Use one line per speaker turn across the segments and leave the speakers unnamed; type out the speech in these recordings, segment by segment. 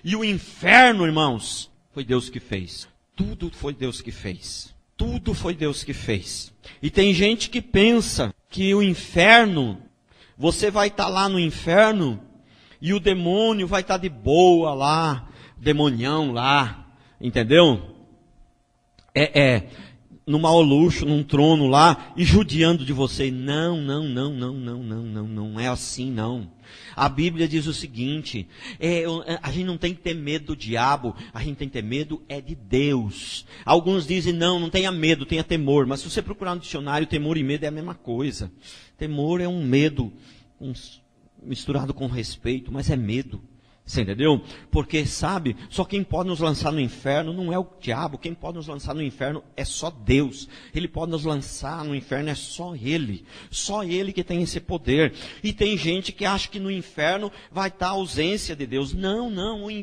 E o inferno, irmãos, foi Deus que fez. Tudo foi Deus que fez. Tudo foi Deus que fez. E tem gente que pensa que o inferno, você vai estar lá no inferno e o demônio vai estar de boa lá, demonião lá, entendeu? No maior luxo, num trono lá, e judiando de você. Não é assim não. A Bíblia diz o seguinte, a gente não tem que ter medo do diabo, a gente tem que ter medo de Deus. Alguns dizem, não tenha medo, tenha temor, mas se você procurar no dicionário, temor e medo é a mesma coisa. Temor é um medo misturado com respeito, mas é medo. Você entendeu? Porque, sabe, só quem pode nos lançar no inferno não é o diabo. Quem pode nos lançar no inferno é só Deus. Ele pode nos lançar no inferno, é só Ele. Só Ele que tem esse poder. E tem gente que acha que no inferno vai estar a ausência de Deus. Não,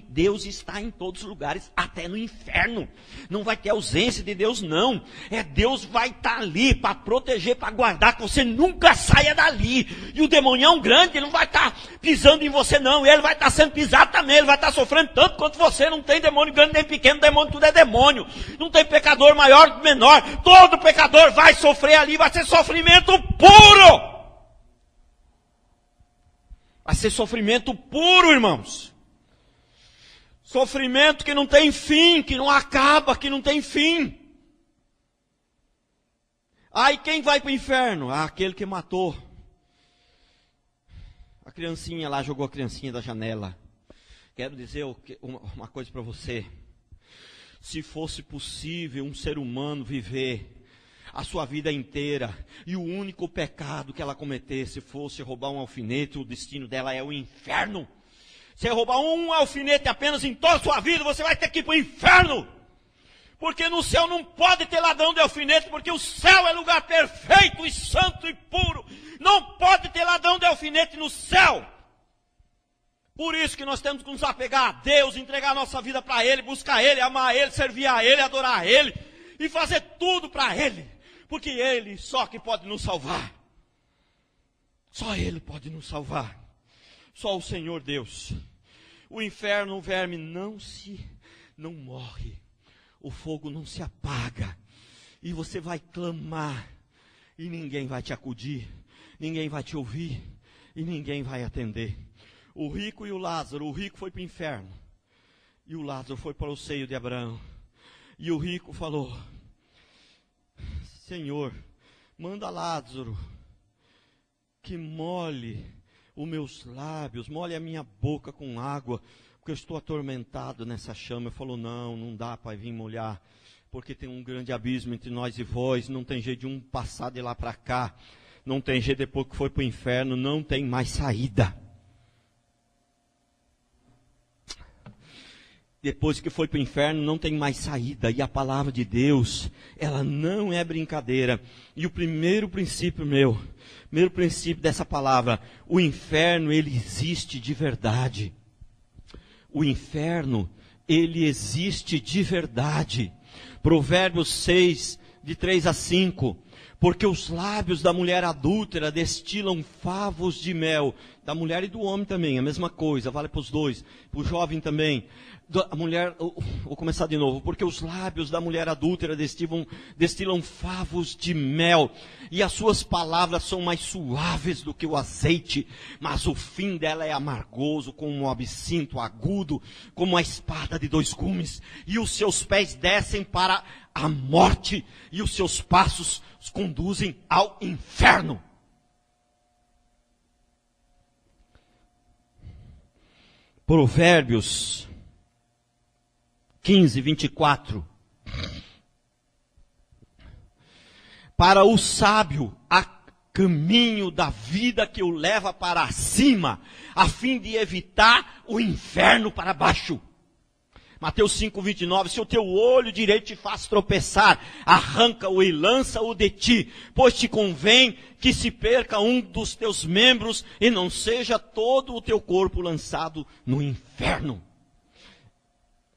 Deus está em todos os lugares, até no inferno. Não vai ter ausência de Deus, não. Deus vai estar ali para proteger, para guardar, que você nunca saia dali. E o demonião grande, ele não vai estar pisando em você, não. Ele vai estar sendo pisado também, ele vai estar sofrendo tanto quanto você. Não tem demônio grande nem pequeno, demônio tudo é demônio. Não tem pecador maior menor. Todo pecador vai sofrer ali, vai ser sofrimento puro. Vai ser sofrimento puro, irmãos. Sofrimento que não tem fim, que não acaba, que não tem fim. Aí quem vai para o inferno? Aquele que matou a criancinha lá, jogou a criancinha da janela. Quero dizer uma coisa para você. Se fosse possível um ser humano viver a sua vida inteira e o único pecado que ela cometesse fosse roubar um alfinete, o destino dela é o inferno. Se roubar um alfinete apenas em toda a sua vida, você vai ter que ir para o inferno. Porque no céu não pode ter ladrão de alfinete, porque o céu é lugar perfeito e santo e puro. Não pode ter ladrão de alfinete no céu. Por isso que nós temos que nos apegar a Deus, entregar a nossa vida para Ele, buscar Ele, amar Ele, servir a Ele, adorar Ele e fazer tudo para Ele. Porque Ele só que pode nos salvar. Só Ele pode nos salvar. Só o Senhor Deus. O inferno, o verme não morre. O fogo não se apaga. E você vai clamar e ninguém vai te acudir. Ninguém vai te ouvir e ninguém vai atender. O rico e o Lázaro, o rico foi para o inferno, e o Lázaro foi para o seio de Abraão. E o rico falou, Senhor, manda Lázaro que molhe os meus lábios, molhe a minha boca com água, porque eu estou atormentado nessa chama. Ele falou, não dá para vir molhar, porque tem um grande abismo entre nós e vós, não tem jeito de um passar de lá para cá, não tem jeito depois que foi para o inferno, não tem mais saída. Depois que foi para o inferno, não tem mais saída. E a palavra de Deus, ela não é brincadeira. E o primeiro princípio dessa palavra, o inferno, ele existe de verdade. O inferno, ele existe de verdade. Provérbios 6, de 3 a 5. Porque os lábios da mulher adúltera destilam favos de mel. Da mulher e do homem também, a mesma coisa, vale para os dois. Para o jovem também. A mulher, vou começar de novo. Porque os lábios da mulher adúltera destilam favos de mel. E as suas palavras são mais suaves do que o azeite. Mas o fim dela é amargoso, como um absinto agudo, como a espada de 2 gumes. E os seus pés descem para a morte. E os seus passos os conduzem ao inferno. Provérbios 15, 24. Para o sábio, há caminho da vida que o leva para cima, a fim de evitar o inferno para baixo. Mateus 5, 29, se o teu olho direito te faz tropeçar, arranca-o e lança-o de ti, pois te convém que se perca um dos teus membros e não seja todo o teu corpo lançado no inferno.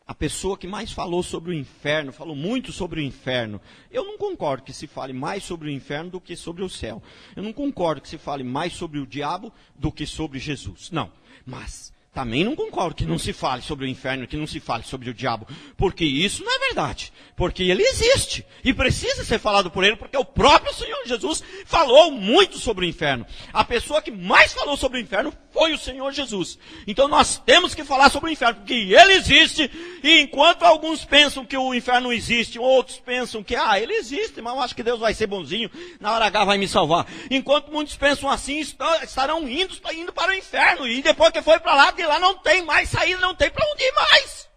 A pessoa que mais falou sobre o inferno, falou muito sobre o inferno. Eu não concordo que se fale mais sobre o inferno do que sobre o céu. Eu não concordo que se fale mais sobre o diabo do que sobre Jesus. Não, mas Também não concordo que não se fale sobre o inferno, que não se fale sobre o diabo, porque isso não é verdade, porque ele existe, e precisa ser falado por ele, porque o próprio Senhor Jesus falou muito sobre o inferno. A pessoa que mais falou sobre o inferno foi o Senhor Jesus. Então nós temos que falar sobre o inferno, porque ele existe, e enquanto alguns pensam que o inferno não existe, outros pensam que, ele existe, mas eu acho que Deus vai ser bonzinho, na hora H vai me salvar. Enquanto muitos pensam assim, estarão indo para o inferno, e depois que foi para lá, de lá não tem mais saída, não tem para onde ir mais.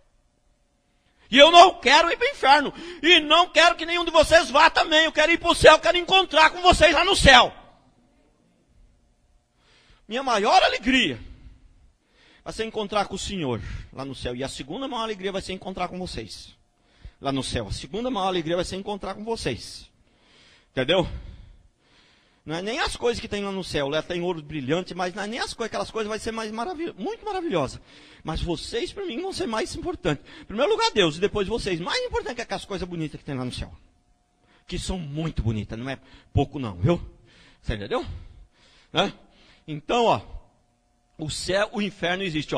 E eu não quero ir para o inferno. E não quero que nenhum de vocês vá também. Eu quero ir para o céu, eu quero encontrar com vocês lá no céu. Minha maior alegria vai ser encontrar com o Senhor lá no céu. E a segunda maior alegria vai ser encontrar com vocês lá no céu. A segunda maior alegria vai ser encontrar com vocês. Entendeu? Não é nem as coisas que tem lá no céu, lá tem ouro brilhante, mas não é nem aquelas coisas vai ser mais muito maravilhosa. Mas vocês, para mim, vão ser mais importantes. Em primeiro lugar, Deus, e depois vocês. Mais importante que aquelas coisas bonitas que tem lá no céu. Que são muito bonitas, não é pouco não, viu? Você entendeu? Né? Então, o céu, o inferno existe,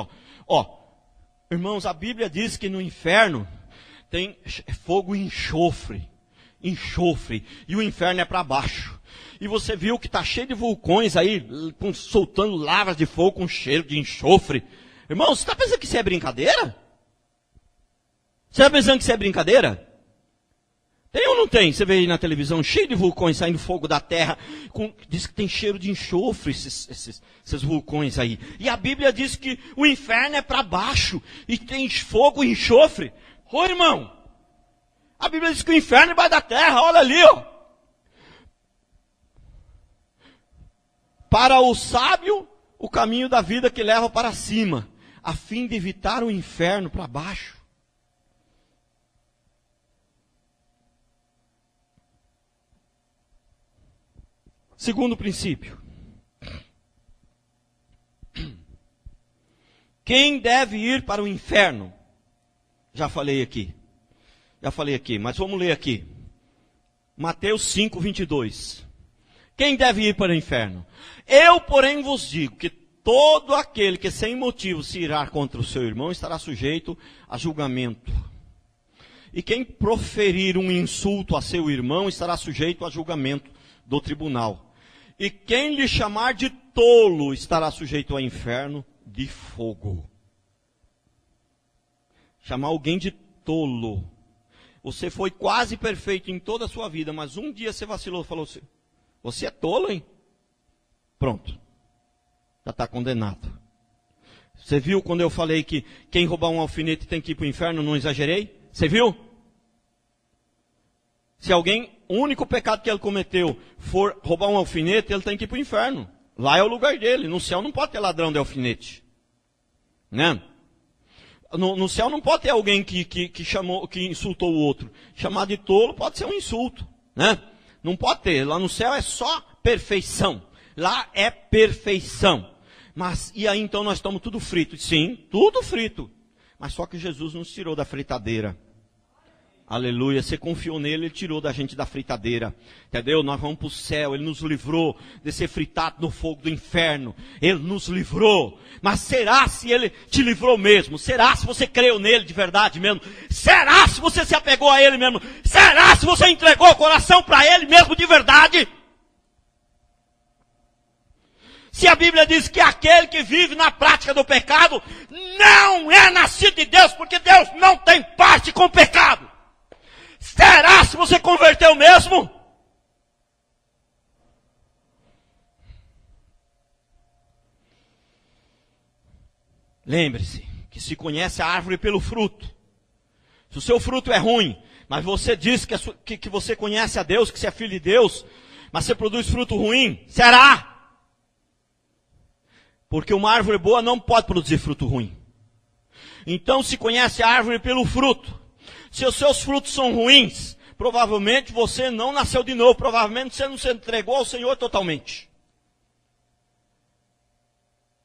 irmãos, a Bíblia diz que no inferno tem fogo e enxofre, e o inferno é para baixo. E você viu que está cheio de vulcões aí, soltando lavas de fogo com cheiro de enxofre. Irmão, você está pensando que isso é brincadeira? Você está pensando que isso é brincadeira? Tem ou não tem? Você vê aí na televisão, cheio de vulcões saindo fogo da terra. Diz que tem cheiro de enxofre esses vulcões aí. E a Bíblia diz que o inferno é para baixo. E tem fogo e enxofre. Ô irmão, a Bíblia diz que o inferno é embaixo da terra. Olha ali, Para o sábio, o caminho da vida que leva para cima, a fim de evitar o inferno para baixo. Segundo princípio. Quem deve ir para o inferno? Já falei aqui, mas vamos ler aqui. Mateus 5, 22. Quem deve ir para o inferno? Eu, porém, vos digo que todo aquele que sem motivo se irá contra o seu irmão estará sujeito a julgamento. E quem proferir um insulto a seu irmão estará sujeito a julgamento do tribunal. E quem lhe chamar de tolo estará sujeito ao inferno de fogo. Chamar alguém de tolo. Você foi quase perfeito em toda a sua vida, mas um dia você vacilou e falou assim, você é tolo, hein? Pronto. Já está condenado. Você viu quando eu falei que quem roubar um alfinete tem que ir para o inferno? Não exagerei? Você viu? Se alguém, o único pecado que ele cometeu for roubar um alfinete, ele tem que ir para o inferno. Lá é o lugar dele. No céu não pode ter ladrão de alfinete. Né? No céu não pode ter alguém que insultou o outro. Chamar de tolo pode ser um insulto. Né? Não pode ter. Lá no céu é só perfeição. Lá é perfeição. Mas, e aí então nós estamos tudo frito? Sim, tudo frito. Mas só que Jesus nos tirou da fritadeira. Aleluia, você confiou nele, ele tirou da gente da fritadeira. Entendeu? Nós vamos para o céu, ele nos livrou de ser fritado no fogo do inferno. Ele nos livrou. Mas será se ele te livrou mesmo? Será se você creu nele de verdade mesmo? Será se você se apegou a ele mesmo? Será se você entregou o coração para ele mesmo de verdade? Se a Bíblia diz que aquele que vive na prática do pecado não é nascido de Deus, porque Deus não tem parte com o pecado. Será se você converteu mesmo? Lembre-se que se conhece a árvore pelo fruto. Se o seu fruto é ruim, mas você diz que você conhece a Deus, que você é filho de Deus, mas você produz fruto ruim, será? Porque uma árvore boa não pode produzir fruto ruim. Então se conhece a árvore pelo fruto. Se os seus frutos são ruins, provavelmente você não nasceu de novo, provavelmente você não se entregou ao Senhor totalmente.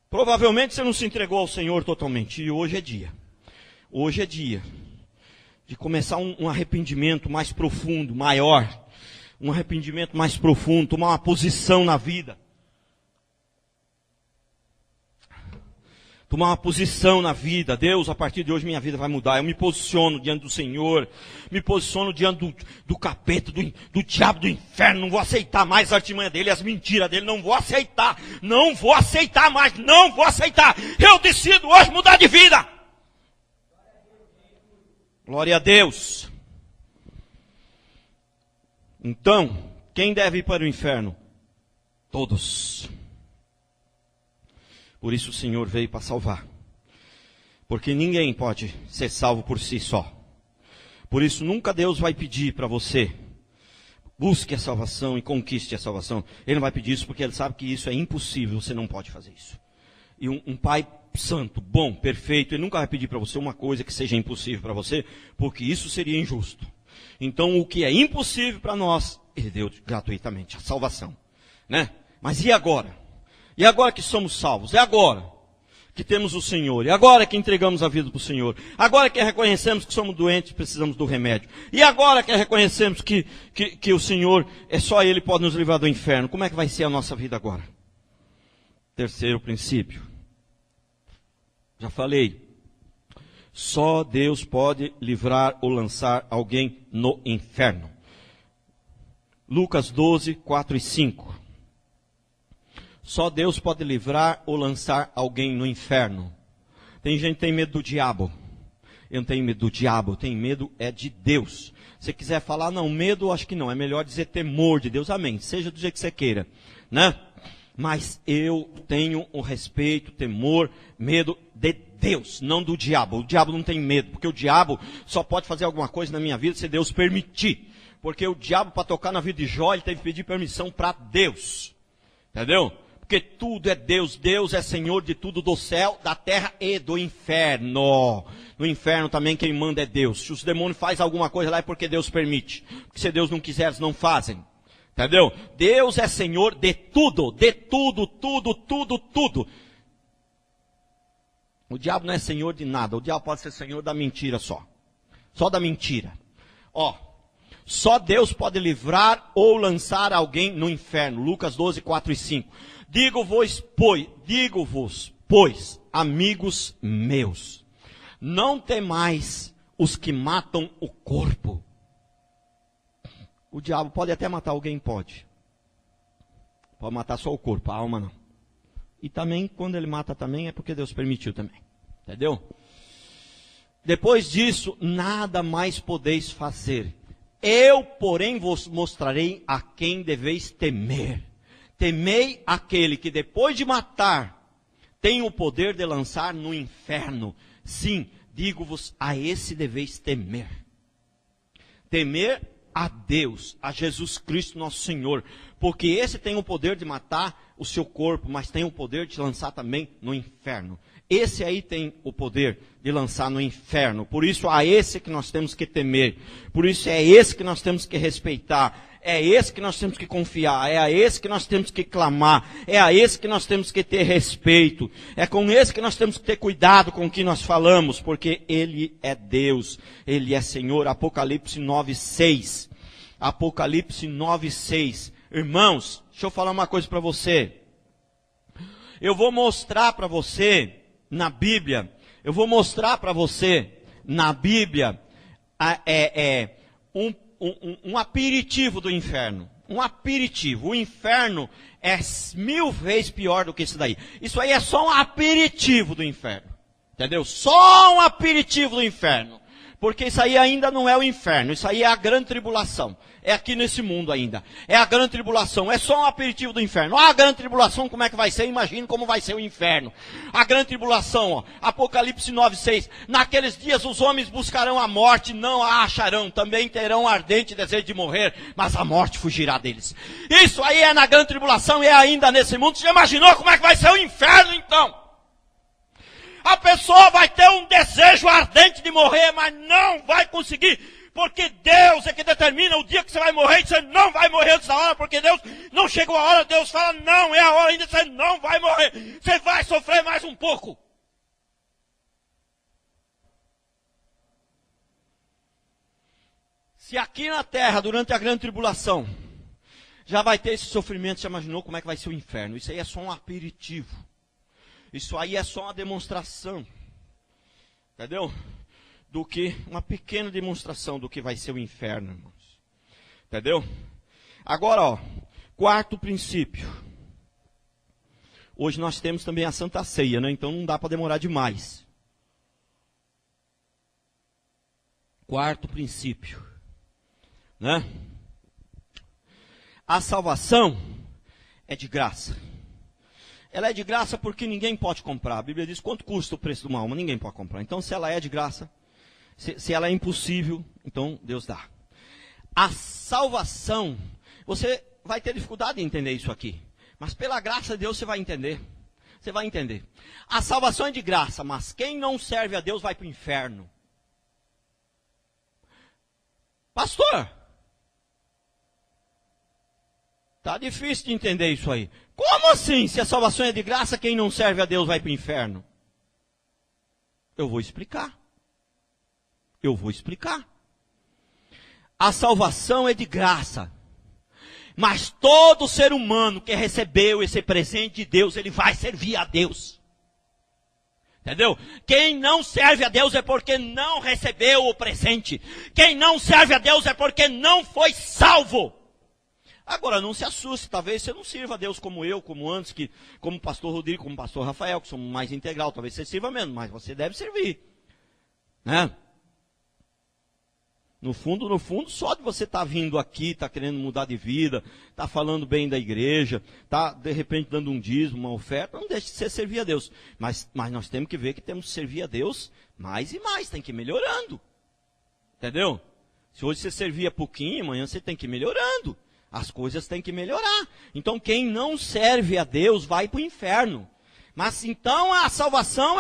Provavelmente você não se entregou ao Senhor totalmente. E hoje é dia. Hoje é dia de começar um arrependimento mais profundo, maior. Um arrependimento mais profundo, tomar uma posição na vida. Tomar uma posição na vida. Deus, a partir de hoje minha vida vai mudar. Eu me posiciono diante do Senhor. Me posiciono diante do capeta, do diabo, do inferno. Não vou aceitar mais a artimanha dele, as mentiras dele. Não vou aceitar. Não vou aceitar mais. Não vou aceitar. Eu decido hoje mudar de vida. Glória a Deus. Então, quem deve ir para o inferno? Todos. Por isso o Senhor veio para salvar. Porque ninguém pode ser salvo por si só. Por isso nunca Deus vai pedir para você, busque a salvação e conquiste a salvação. Ele não vai pedir isso porque Ele sabe que isso é impossível, você não pode fazer isso. E um Pai santo, bom, perfeito, Ele nunca vai pedir para você uma coisa que seja impossível para você, porque isso seria injusto. Então o que é impossível para nós, Ele deu gratuitamente, a salvação. Né? Mas e agora? E agora que somos salvos? É agora que temos o Senhor. E agora que entregamos a vida para o Senhor. Agora que reconhecemos que somos doentes e precisamos do remédio. E agora que reconhecemos que o Senhor, é só Ele pode nos livrar do inferno. Como é que vai ser a nossa vida agora? Terceiro princípio. Já falei. Só Deus pode livrar ou lançar alguém no inferno. Lucas 12, 4 e 5. Só Deus pode livrar ou lançar alguém no inferno. Tem gente que tem medo do diabo. Eu não tenho medo do diabo, eu tenho medo é de Deus. Se quiser falar, não, medo, acho que não. É melhor dizer temor de Deus, amém. Seja do jeito que você queira, né? Mas eu tenho o respeito, temor, medo de Deus, não do diabo. O diabo não tem medo, porque o diabo só pode fazer alguma coisa na minha vida se Deus permitir. Porque o diabo, para tocar na vida de Jó, ele teve que pedir permissão para Deus. Entendeu? Porque tudo é Deus. Deus é Senhor de tudo, do céu, da terra e do inferno. No inferno também quem manda é Deus. Se os demônios fazem alguma coisa lá é porque Deus permite. Porque se Deus não quiser, eles não fazem. Entendeu? Deus é Senhor de tudo. De tudo, tudo, tudo, tudo. O diabo não é Senhor de nada. O diabo pode ser Senhor da mentira só. Só da mentira. Ó. Só Deus pode livrar ou lançar alguém no inferno. Lucas 12, 4 e 5. Digo-vos, pois, amigos meus, não temais os que matam o corpo. O diabo pode até matar alguém, pode. Pode matar só o corpo, a alma não. E também, quando ele mata também, é porque Deus permitiu também. Entendeu? Depois disso, nada mais podeis fazer. Eu, porém, vos mostrarei a quem deveis temer. Temei aquele que depois de matar, tem o poder de lançar no inferno. Sim, digo-vos, a esse deveis temer. Temer a Deus, a Jesus Cristo nosso Senhor. Porque esse tem o poder de matar o seu corpo, mas tem o poder de lançar também no inferno. Esse aí tem o poder de lançar no inferno. Por isso, a esse que nós temos que temer. Por isso, é esse que nós temos que respeitar. É esse que nós temos que confiar. É a esse que nós temos que clamar. É a esse que nós temos que ter respeito. É com esse que nós temos que ter cuidado com o que nós falamos. Porque Ele é Deus. Ele é Senhor. Apocalipse 9:6. Apocalipse 9:6. Irmãos, deixa eu falar uma coisa para você. Eu vou mostrar para você na Bíblia, um aperitivo do inferno. Um aperitivo. O inferno é 1000 vezes pior do que isso daí. Isso aí é só um aperitivo do inferno. Entendeu? Só um aperitivo do inferno. Porque isso aí ainda não é o inferno. Isso aí é a grande tribulação. É aqui nesse mundo ainda. É a grande tribulação. É só um aperitivo do inferno. A grande tribulação, como é que vai ser? Imagine como vai ser o inferno. A grande tribulação, ó. Apocalipse 9:6. Naqueles dias os homens buscarão a morte, não a acharão. Também terão ardente desejo de morrer, mas a morte fugirá deles. Isso aí é na grande tribulação e é ainda nesse mundo. Você já imaginou como é que vai ser o inferno, então? A pessoa vai ter um desejo ardente de morrer, mas não vai conseguir. Porque Deus é que determina o dia que você vai morrer. E você não vai morrer antes da hora, porque Deus não chegou a hora. Deus fala, não, é a hora ainda, você não vai morrer. Você vai sofrer mais um pouco. Se aqui na terra, durante a grande tribulação, já vai ter esse sofrimento, você imaginou como é que vai ser o inferno? Isso aí é só um aperitivo. Isso aí é só uma demonstração, entendeu? Uma pequena demonstração do que vai ser o inferno, irmãos. Entendeu? Agora, ó, quarto princípio. Hoje nós temos também a Santa Ceia, né? Então não dá para demorar demais. Quarto princípio, né? A salvação é de graça. Ela é de graça porque ninguém pode comprar. A Bíblia diz quanto custa o preço de uma alma, ninguém pode comprar. Então se ela é de graça, se ela é impossível, então Deus dá. A salvação, você vai ter dificuldade em entender isso aqui. Mas pela graça de Deus você vai entender. Você vai entender. A salvação é de graça, mas quem não serve a Deus vai para o inferno. Pastor, tá difícil de entender isso aí. Como assim? Se a salvação é de graça, quem não serve a Deus vai para o inferno? Eu vou explicar. A salvação é de graça. Mas todo ser humano que recebeu esse presente de Deus, ele vai servir a Deus. Entendeu? Quem não serve a Deus é porque não recebeu o presente. Quem não serve a Deus é porque não foi salvo. Agora, não se assuste, talvez você não sirva a Deus como eu, como antes, como o pastor Rodrigo, como o pastor Rafael, que somos mais integral. Talvez você sirva menos, mas você deve servir. Né? No fundo, só de você estar vindo aqui, estar querendo mudar de vida, estar falando bem da igreja, estar de repente dando um dízimo, uma oferta, não deixe de ser servir a Deus. Mas nós temos que ver que temos que servir a Deus mais e mais, tem que ir melhorando. Entendeu? Se hoje você servia pouquinho, amanhã você tem que ir melhorando. As coisas têm que melhorar. Então quem não serve a Deus vai para o inferno. Mas então a salvação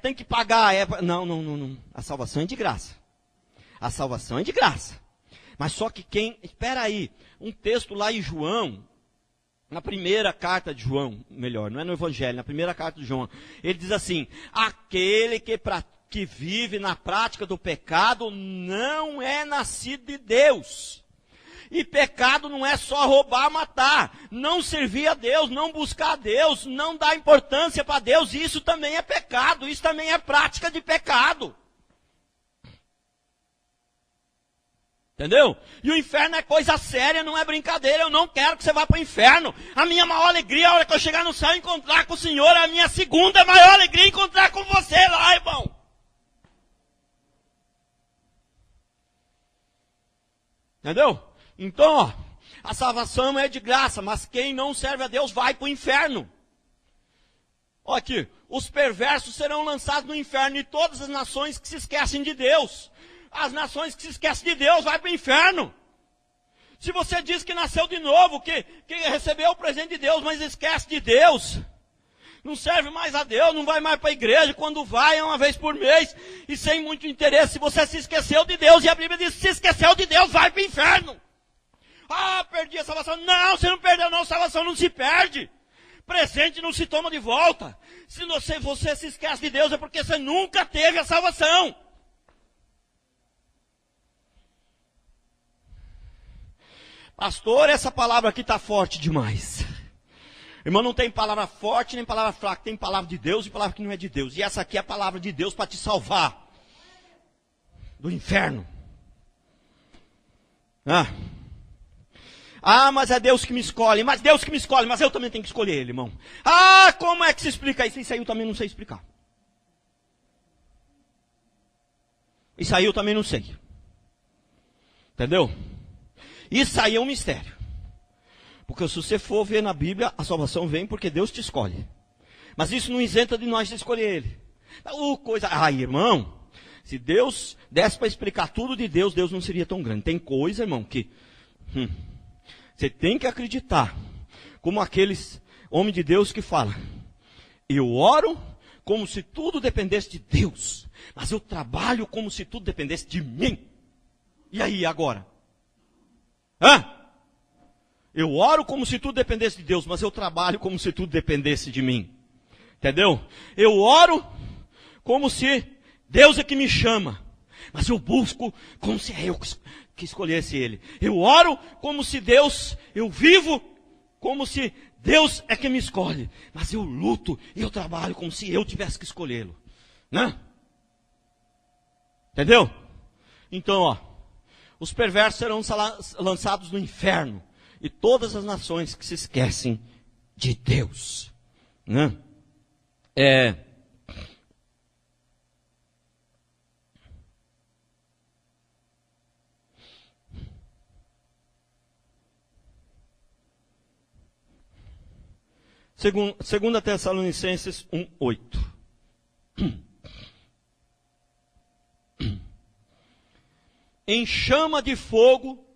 tem que pagar. Não. A salvação é de graça. A salvação é de graça. Mas só que espera aí, um texto lá em João, na primeira carta de João, melhor, não é no Evangelho, na primeira carta de João, ele diz assim, aquele que vive na prática do pecado não é nascido de Deus. E pecado não é só roubar, matar, não servir a Deus, não buscar a Deus, não dar importância para Deus, isso também é pecado, isso também é prática de pecado. Entendeu? E o inferno é coisa séria, não é brincadeira. Eu não quero que você vá para o inferno. A minha maior alegria, a hora que eu chegar no céu e encontrar com o Senhor, a minha segunda maior alegria é encontrar com você lá, irmão. Entendeu? Então, ó, a salvação é de graça, mas quem não serve a Deus vai para o inferno. Olha aqui, os perversos serão lançados no inferno e todas as nações que se esquecem de Deus. As nações que se esquecem de Deus vai para o inferno. Se você diz que nasceu de novo, que recebeu o presente de Deus, mas esquece de Deus, não serve mais a Deus, não vai mais para a igreja, quando vai é uma vez por mês, e sem muito interesse, você se esqueceu de Deus, e a Bíblia diz, se esqueceu de Deus, vai para o inferno. Ah, perdi a salvação. Não, você não perdeu não, salvação não se perde. Presente não se toma de volta. Se você se esquece de Deus, é porque você nunca teve a salvação. Pastor, essa palavra aqui está forte demais. Irmão, não tem palavra forte nem palavra fraca. Tem palavra de Deus e palavra que não é de Deus. E essa aqui é a palavra de Deus para te salvar do inferno. Mas é Deus que me escolhe. Mas Deus que me escolhe, mas eu também tenho que escolher Ele, irmão. Como é que se explica isso? Isso aí eu também não sei explicar. Isso aí eu também não sei. Entendeu? Isso aí é um mistério. Porque se você for ver na Bíblia, a salvação vem porque Deus te escolhe. Mas isso não isenta de nós de escolher Ele. Irmão, se Deus desse para explicar tudo de Deus, Deus não seria tão grande. Tem coisa, irmão, que você tem que acreditar. Como aqueles homens de Deus que falam, eu oro como se tudo dependesse de Deus, mas eu trabalho como se tudo dependesse de mim. E aí, agora? Eu oro como se tudo dependesse de Deus, mas eu trabalho como se tudo dependesse de mim. Entendeu? Eu oro como se Deus é que me chama, mas eu busco como se é eu que escolhesse Ele. Eu oro como se eu vivo como se Deus é quem me escolhe, mas eu luto e eu trabalho como se eu tivesse que escolhê-lo, né? Entendeu? Então, ó, os perversos serão lançados no inferno, e todas as nações que se esquecem de Deus, né? Segunda Tessalonicenses 1:8. Em chama de fogo,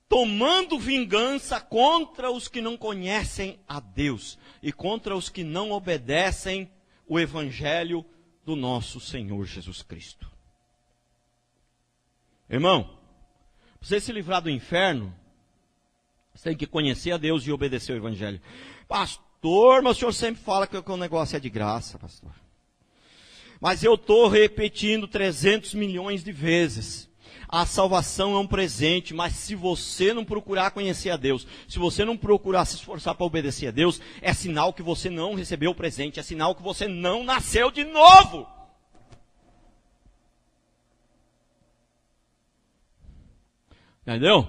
tomando vingança contra os que não conhecem a Deus e contra os que não obedecem o evangelho do nosso Senhor Jesus Cristo. Irmão, para você se livrar do inferno, você tem que conhecer a Deus e obedecer o evangelho. Pastor, mas o senhor sempre fala que o negócio é de graça, pastor. Mas eu estou repetindo 300 milhões de vezes. A salvação é um presente, mas se você não procurar conhecer a Deus, se você não procurar se esforçar para obedecer a Deus, é sinal que você não recebeu o presente, é sinal que você não nasceu de novo. Entendeu?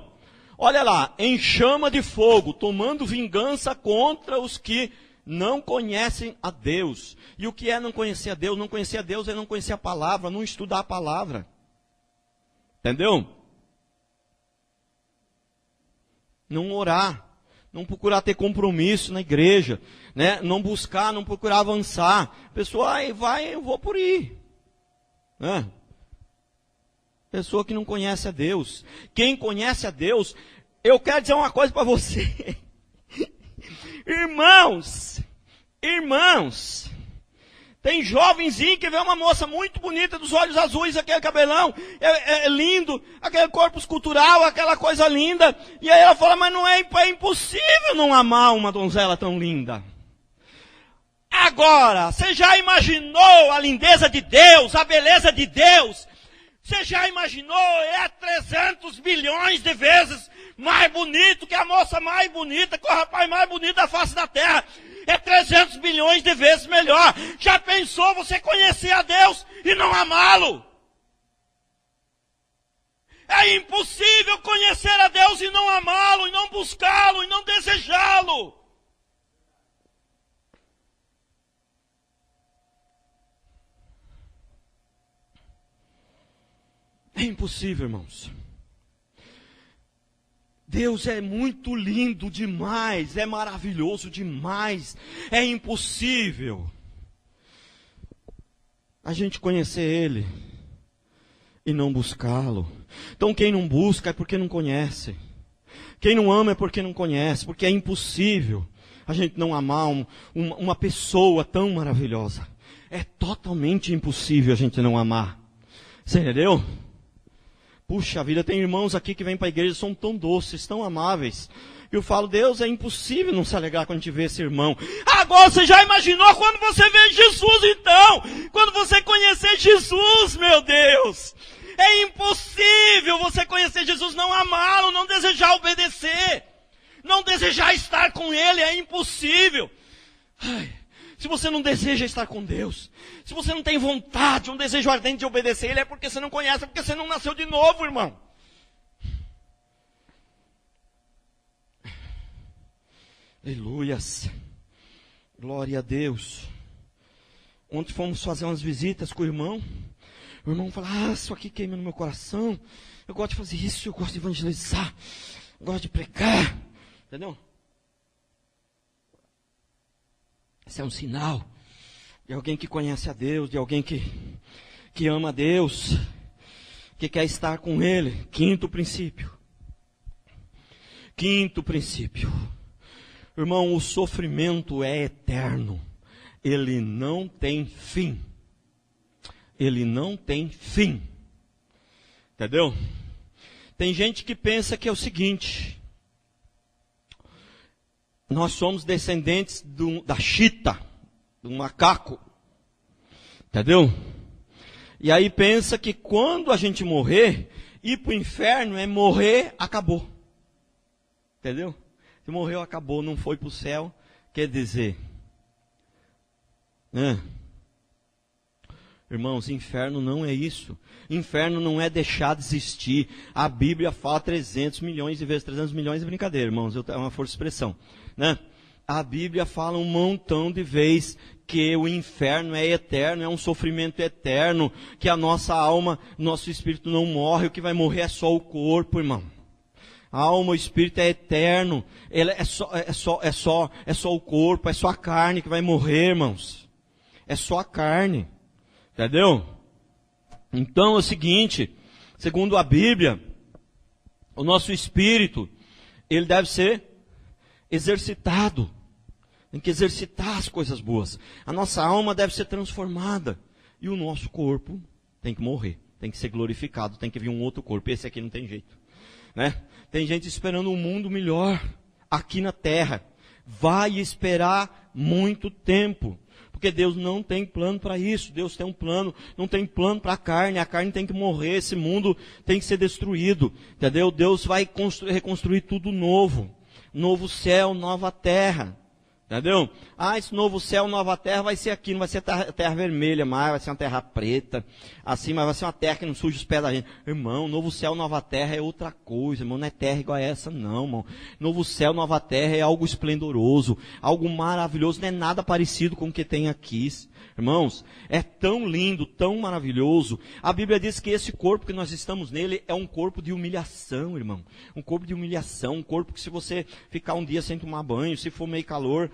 Olha lá, em chama de fogo, tomando vingança contra os que não conhecem a Deus. E o que é não conhecer a Deus? Não conhecer a Deus é não conhecer a palavra, não estudar a palavra. Entendeu? Não orar, não procurar ter compromisso na igreja, né? Não buscar, não procurar avançar. Pessoa, vai, eu vou por ir. Né? Pessoa que não conhece a Deus. Quem conhece a Deus, eu quero dizer uma coisa para você. Irmãos, tem jovenzinho que vê uma moça muito bonita, dos olhos azuis, aquele cabelão, é lindo, aquele corpo escultural, aquela coisa linda, e aí ela fala, mas não é impossível não amar uma donzela tão linda. Agora, você já imaginou a lindeza de Deus, a beleza de Deus? Você já imaginou? É 300 bilhões de vezes mais bonito que a moça mais bonita, que o rapaz mais bonito da face da terra. É 300 bilhões de vezes melhor. Já pensou você conhecer a Deus e não amá-lo? É impossível conhecer a Deus e não amá-lo, e não buscá-lo, e não desejá-lo. É impossível, irmãos. Deus é muito lindo demais, é maravilhoso demais, é impossível a gente conhecer Ele e não buscá-lo. Então quem não busca é porque não conhece. Quem não ama é porque não conhece, porque é impossível a gente não amar uma pessoa tão maravilhosa. É totalmente impossível a gente não amar. Você entendeu? Puxa vida, tem irmãos aqui que vêm para a igreja, são tão doces, tão amáveis. Eu falo, Deus, é impossível não se alegrar quando a gente vê esse irmão. Agora, você já imaginou quando você vê Jesus então? Quando você conhecer Jesus, meu Deus. É impossível você conhecer Jesus, não amá-lo, não desejar obedecer. Não desejar estar com Ele, é impossível. Ai, se você não deseja estar com Deus, se você não tem vontade, um desejo ardente de obedecer Ele, é porque você não conhece, é porque você não nasceu de novo, irmão. Aleluias. Glória a Deus. Ontem fomos fazer umas visitas com o irmão falou, isso aqui queima no meu coração. Eu gosto de fazer isso, eu gosto de evangelizar, eu gosto de pregar. Entendeu? Esse é um sinal de alguém que conhece a Deus, de alguém que ama a Deus, que quer estar com Ele. Quinto princípio. Irmão, o sofrimento é eterno. Ele não tem fim. Entendeu? Tem gente que pensa que é o seguinte: nós somos descendentes da chita, do macaco. Entendeu? E aí pensa que quando a gente morrer, ir para o inferno é morrer, acabou. Entendeu? Se morreu, acabou, não foi para o céu, Quer dizer, irmãos, inferno não é isso. Inferno não é deixar de existir. A Bíblia fala 300 milhões de vezes. 300 milhões é brincadeira, irmãos. É uma força de expressão. Né? A Bíblia fala um montão de vezes que o inferno é eterno, é um sofrimento eterno, que a nossa alma, nosso espírito não morre, o que vai morrer é só o corpo, irmão. A alma, o espírito é eterno, é só o corpo, é só a carne que vai morrer, irmãos. É só a carne. Entendeu? Então é o seguinte, segundo a Bíblia, o nosso espírito, ele deve ser exercitado. Tem que exercitar as coisas boas. A nossa alma deve ser transformada. E o nosso corpo tem que morrer. Tem que ser glorificado. Tem que vir um outro corpo. Esse aqui não tem jeito. Né? Tem gente esperando um mundo melhor aqui na terra. Vai esperar muito tempo. Porque Deus não tem plano para isso. Deus tem um plano, não tem plano para a carne tem que morrer, esse mundo tem que ser destruído. Entendeu? Deus vai reconstruir tudo novo. Novo céu, nova terra. Entendeu? Esse novo céu, nova terra vai ser aqui, não vai ser terra vermelha mais, vai ser uma terra preta, assim, mas vai ser uma terra que não suja os pés da gente. Irmão, novo céu, nova terra é outra coisa, irmão, não é terra igual a essa não, irmão. Novo céu, nova terra é algo esplendoroso, algo maravilhoso, não é nada parecido com o que tem aqui. Irmãos, é tão lindo, tão maravilhoso. A Bíblia diz que esse corpo que nós estamos nele é um corpo de humilhação, irmão. Um corpo de humilhação, um corpo que se você ficar um dia sem tomar banho, se for meio calor,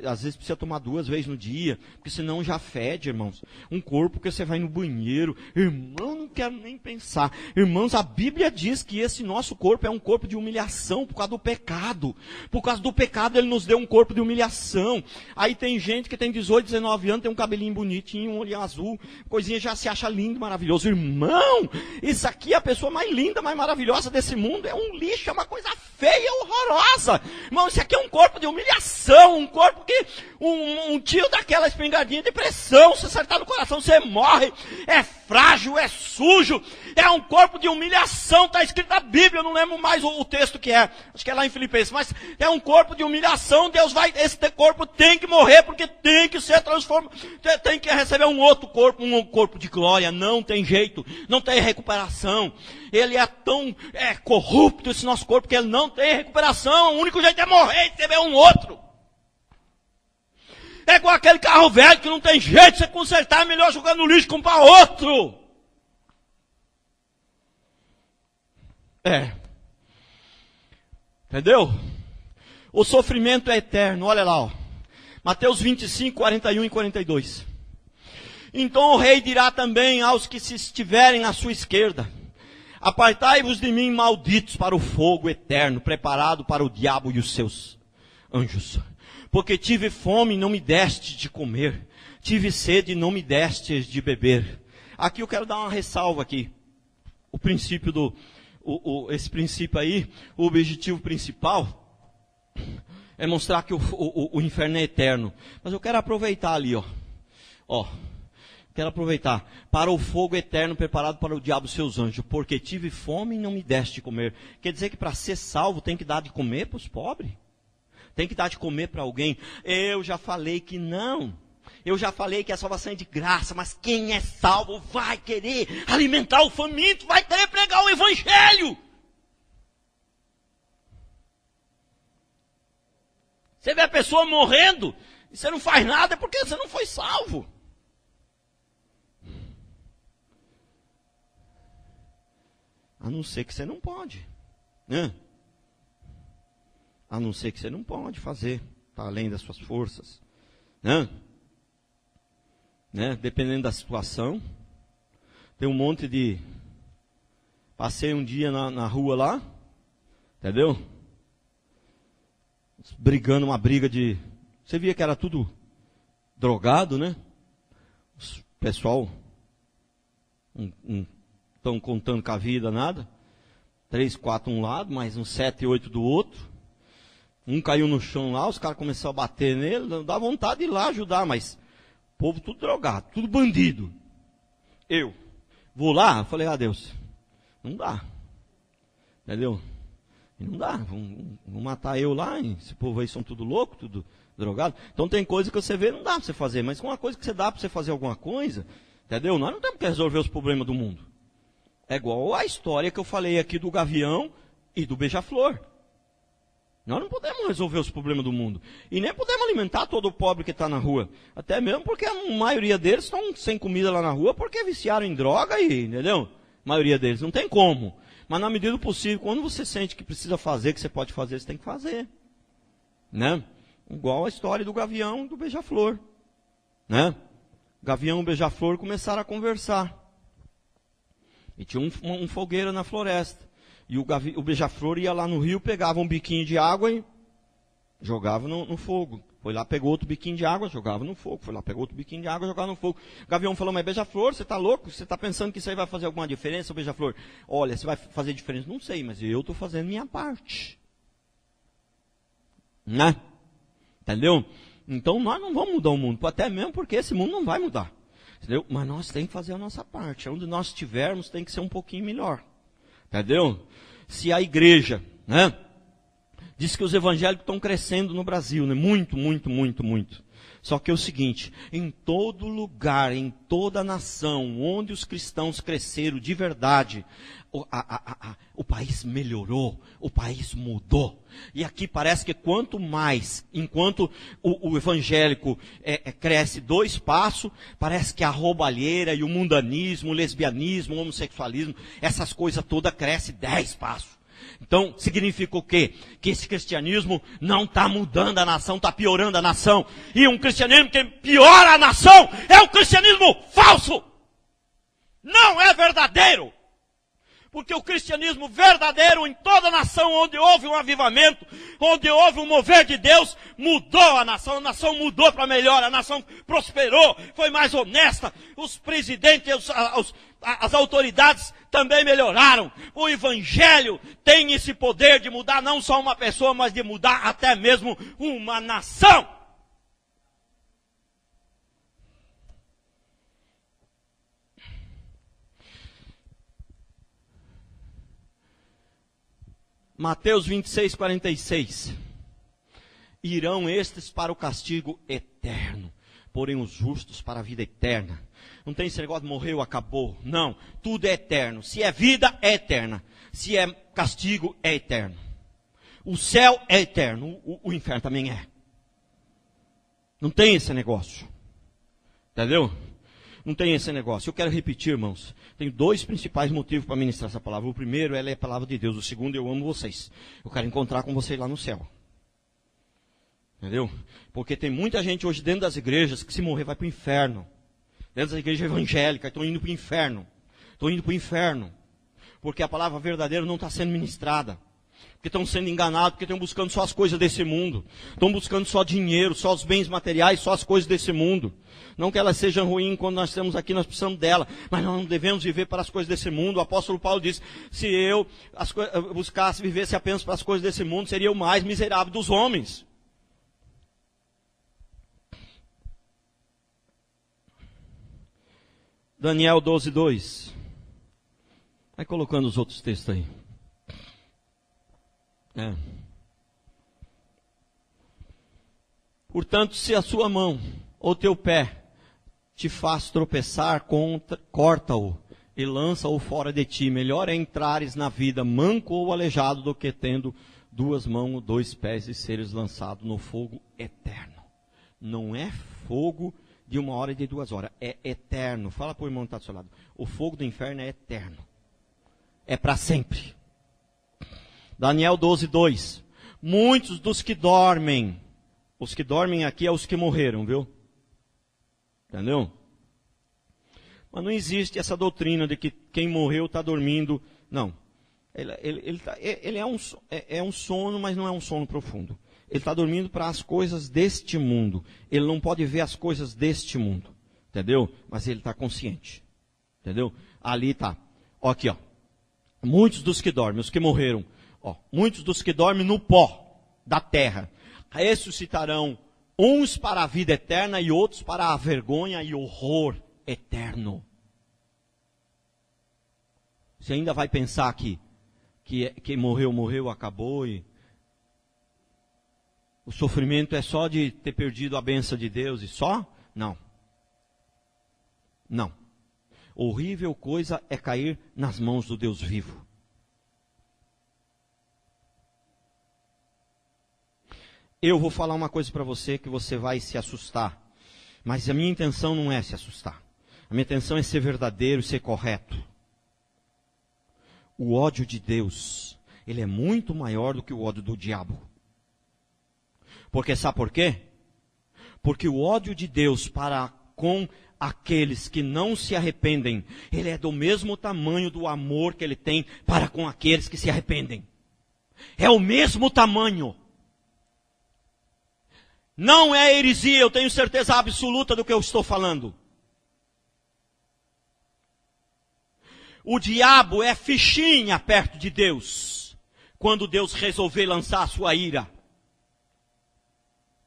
às vezes precisa tomar 2 vezes no dia, porque senão já fede, irmãos. Um corpo que você vai no banheiro, irmão, não quero nem pensar. Irmãos, a Bíblia diz que esse nosso corpo é um corpo de humilhação por causa do pecado. Por causa do pecado ele nos deu um corpo de humilhação. Aí tem gente que tem 18, 19 anos, tem um cabelinho bonitinho, um olhinho azul, coisinha já se acha lindo, maravilhoso. Irmão, isso aqui é a pessoa mais linda, mais maravilhosa desse mundo, é um lixo, é uma coisa feia, horrorosa. Irmão, isso aqui é um corpo de humilhação, um corpo que um tiro daquela espingardinha de pressão, se acertar no coração, você morre, é frágil, é sujo, é um corpo de humilhação, está escrito na Bíblia, eu não lembro mais o texto que é, acho que é lá em Filipenses, mas é um corpo de humilhação, esse corpo tem que morrer, porque tem que ser transformado, tem que receber um corpo de glória, não tem jeito, não tem recuperação. Ele é tão corrupto esse nosso corpo que ele não tem recuperação, o único jeito é morrer e receber um outro. É igual aquele carro velho que não tem jeito de você consertar, é melhor jogar no lixo e comprar outro. Entendeu? O sofrimento é eterno, olha lá, ó. Mateus 25, 41 e 42. Então o rei dirá também aos que se estiverem à sua esquerda: apartai-vos de mim, malditos, para o fogo eterno, preparado para o diabo e os seus anjos. Porque tive fome e não me deste de comer, tive sede e não me deste de beber. Aqui eu quero dar uma ressalva aqui. O princípio esse princípio aí, o objetivo principal é mostrar que o inferno é eterno. Mas eu quero aproveitar ali, quero aproveitar. Para o fogo eterno preparado para o diabo e seus anjos. Porque tive fome e não me deste de comer. Quer dizer que para ser salvo tem que dar de comer para os pobres? Tem que dar de comer para alguém? Eu já falei que não. Eu já falei que a salvação é de graça. Mas quem é salvo vai querer alimentar o faminto. Vai querer pregar o evangelho. Você vê a pessoa morrendo e você não faz nada, é porque você não foi salvo. A não ser que você não pode. Né? A não ser que você não pode fazer. Está além das suas forças. Né? Dependendo da situação. Tem um monte de... Passei um dia na rua lá. Entendeu? Brigando uma briga de... Você via que era tudo drogado, né? O pessoal não estão contando com a vida, nada. 3, 4 um lado, mais uns 7, 8 do outro. Um caiu no chão lá, os caras começaram a bater nele. Não dá vontade de ir lá ajudar, mas o povo tudo drogado, tudo bandido. Eu vou lá, falei, Deus, não dá. Entendeu? E não dá, vão matar eu lá, hein? Esse povo aí são tudo louco, tudo drogado. Então tem coisa que você vê, não dá para você fazer, mas com uma coisa que você dá para você fazer alguma coisa, entendeu? Nós não temos que resolver os problemas do mundo. É igual a história que eu falei aqui do gavião e do beija-flor. Nós não podemos resolver os problemas do mundo. E nem podemos alimentar todo o pobre que está na rua. Até mesmo porque a maioria deles estão sem comida lá na rua porque viciaram em droga e, entendeu? A maioria deles, não tem como. Mas na medida do possível, quando você sente que precisa fazer, que você pode fazer, você tem que fazer. Né? Igual a história do gavião e do beija-flor. Né? Gavião e beija-flor começaram a conversar. E tinha um fogueira na floresta. E o beija-flor ia lá no rio, pegava um biquinho de água e jogava no fogo. Foi lá, pegou outro biquinho de água, jogava no fogo. Foi lá, pegou outro biquinho de água, jogava no fogo. O gavião falou, mas beija-flor, você está louco? Você está pensando que isso aí vai fazer alguma diferença, beija-flor? Olha, você vai fazer diferença? Não sei, mas eu estou fazendo minha parte. Né? Entendeu? Então nós não vamos mudar o mundo, até mesmo porque esse mundo não vai mudar. Entendeu? Mas nós temos que fazer a nossa parte. Onde nós estivermos tem que ser um pouquinho melhor. Entendeu? Se a igreja, né? Diz que os evangélicos estão crescendo no Brasil, né? Muito, muito, muito, muito. Só que é o seguinte, em todo lugar, em toda a nação, onde os cristãos cresceram de verdade, o país melhorou, o país mudou. E aqui parece que quanto mais, enquanto o evangélico cresce 2 passos, parece que a roubalheira e o mundanismo, o lesbianismo, o homossexualismo, essas coisas todas crescem 10 passos. Então, significa o quê? Que esse cristianismo não está mudando a nação, está piorando a nação. E um cristianismo que piora a nação é o cristianismo falso. Não é verdadeiro. Porque o cristianismo verdadeiro em toda a nação, onde houve um avivamento, onde houve um mover de Deus, mudou a nação mudou para melhor, a nação prosperou, foi mais honesta, os presidentes, as autoridades também melhoraram. O evangelho tem esse poder de mudar não só uma pessoa, mas de mudar até mesmo uma nação. Mateus 26, 46. Irão estes para o castigo eterno, porém os justos para a vida eterna. Não tem esse negócio de morreu, acabou. Não, tudo é eterno. Se é vida, é eterna. Se é castigo, é eterno. O céu é eterno, o inferno também é. Não tem esse negócio. Entendeu? Não tem esse negócio. Eu quero repetir, irmãos. Tenho 2 principais motivos para ministrar essa palavra. O primeiro, ela é a palavra de Deus. O segundo, eu amo vocês. Eu quero encontrar com vocês lá no céu. Entendeu? Porque tem muita gente hoje dentro das igrejas que se morrer vai para o inferno. Dentro das igrejas evangélicas, estão indo para o inferno. Estão indo para o inferno. Porque a palavra verdadeira não está sendo ministrada. Porque estão sendo enganados, porque estão buscando só as coisas desse mundo. Estão buscando só dinheiro, só os bens materiais, só as coisas desse mundo. Não que elas sejam ruins quando nós estamos aqui, nós precisamos dela. Mas nós não devemos viver para as coisas desse mundo. O apóstolo Paulo disse, se eu buscasse, vivesse apenas para as coisas desse mundo, seria o mais miserável dos homens. Daniel 12, 2. Vai colocando os outros textos aí. Portanto, se a sua mão ou teu pé te faz tropeçar, corta-o e lança-o fora de ti. Melhor é entrares na vida manco ou aleijado do que tendo 2 mãos, 2 pés e seres lançado no fogo eterno. Não é fogo de 1 hora e de 2 horas, é eterno. Fala para o irmão que está do seu lado. O fogo do inferno é eterno. É para sempre. Daniel 12, 2. Muitos dos que dormem, os que dormem aqui é os que morreram, viu? Entendeu? Mas não existe essa doutrina de que quem morreu está dormindo. Não. Ele é um sono, mas não é um sono profundo. Ele está dormindo para as coisas deste mundo. Ele não pode ver as coisas deste mundo. Entendeu? Mas ele está consciente. Entendeu? Ali está. Ó, aqui, ó. Muitos dos que dormem, os que morreram. Ó, muitos dos que dormem no pó da terra. Ressuscitarão uns para a vida eterna e outros para a vergonha e horror eterno. Você ainda vai pensar que que morreu, acabou, e o sofrimento é só de ter perdido a bênção de Deus e só? Não. Não. Horrível coisa é cair nas mãos do Deus vivo. Eu vou falar uma coisa para você que você vai se assustar. Mas a minha intenção não é se assustar. A minha intenção é ser verdadeiro, ser correto. O ódio de Deus, ele é muito maior do que o ódio do diabo. Porque sabe por quê? Porque o ódio de Deus para com aqueles que não se arrependem, ele é do mesmo tamanho do amor que ele tem para com aqueles que se arrependem. É o mesmo tamanho. Não é heresia, eu tenho certeza absoluta do que eu estou falando. O diabo é fichinha perto de Deus, quando Deus resolver lançar a sua ira.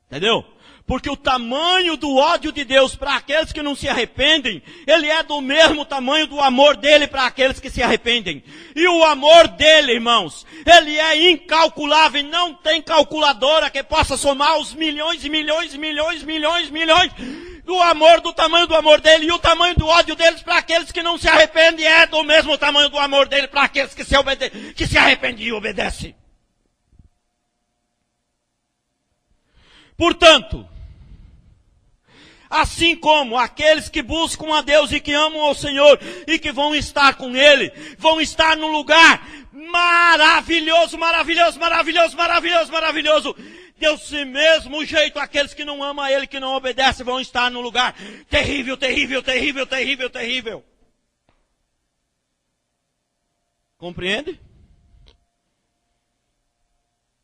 Entendeu? Porque o tamanho do ódio de Deus para aqueles que não se arrependem, ele é do mesmo tamanho do amor dele para aqueles que se arrependem. E o amor dele, irmãos, ele é incalculável, não tem calculadora que possa somar os milhões e milhões e milhões, do amor, do tamanho do amor dele, e o tamanho do ódio deles para aqueles que não se arrependem é do mesmo tamanho do amor dele para aqueles que se arrependem e obedecem. Portanto, assim como aqueles que buscam a Deus e que amam ao Senhor e que vão estar com Ele, vão estar num lugar maravilhoso, maravilhoso, maravilhoso, maravilhoso, maravilhoso. Desse mesmo jeito, aqueles que não amam a Ele, que não obedecem, vão estar num lugar terrível, terrível, terrível, terrível, terrível. Compreende?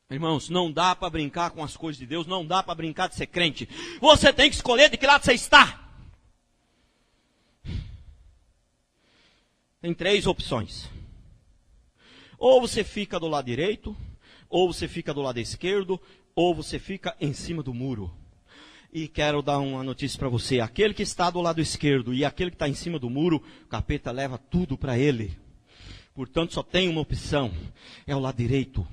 Irmãos, não dá para brincar com as coisas de Deus, não dá para brincar de ser crente. Você tem que escolher de que lado você está. Tem 3 opções. Ou você fica do lado direito, ou você fica do lado esquerdo, ou você fica em cima do muro. E quero dar uma notícia para você. Aquele que está do lado esquerdo e aquele que está em cima do muro, o capeta leva tudo para ele. Portanto, só tem uma opção. É o lado direito.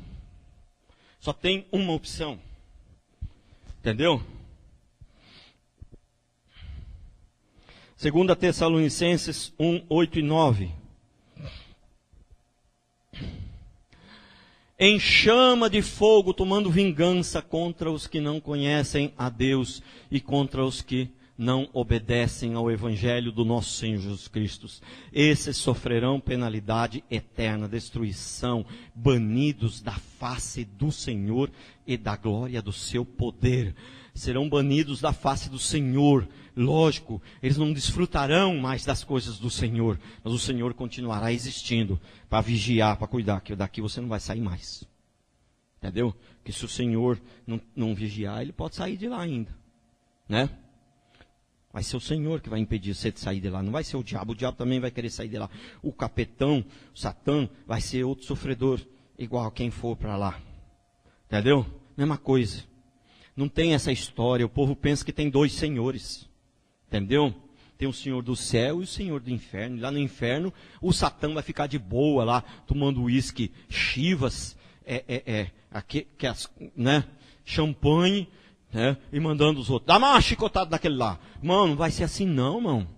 Só tem uma opção. Entendeu? 2 Tessalonicenses 1, 8 e 9. Em chama de fogo, tomando vingança contra os que não conhecem a Deus e contra os que não obedecem ao Evangelho do nosso Senhor Jesus Cristo. Esses sofrerão penalidade eterna, destruição, banidos da face do Senhor e da glória do seu poder. Serão banidos da face do Senhor. Lógico, eles não desfrutarão mais das coisas do Senhor, mas o Senhor continuará existindo para vigiar, para cuidar, que daqui você não vai sair mais. Entendeu? Que se o Senhor não vigiar, ele pode sair de lá ainda. Né? Vai ser o Senhor que vai impedir você de sair de lá. Não vai ser o diabo também vai querer sair de lá. O capetão, o Satã, vai ser outro sofredor, igual a quem for para lá. Entendeu? Mesma coisa. Não tem essa história. O povo pensa que tem 2 senhores. Entendeu? Tem o Senhor do céu e o Senhor do inferno. E lá no inferno, o Satã vai ficar de boa lá, tomando uísque, chivas, champanhe, né? E mandando os outros. Dá uma chicotada naquele lá. Mano, não vai ser assim não, irmão.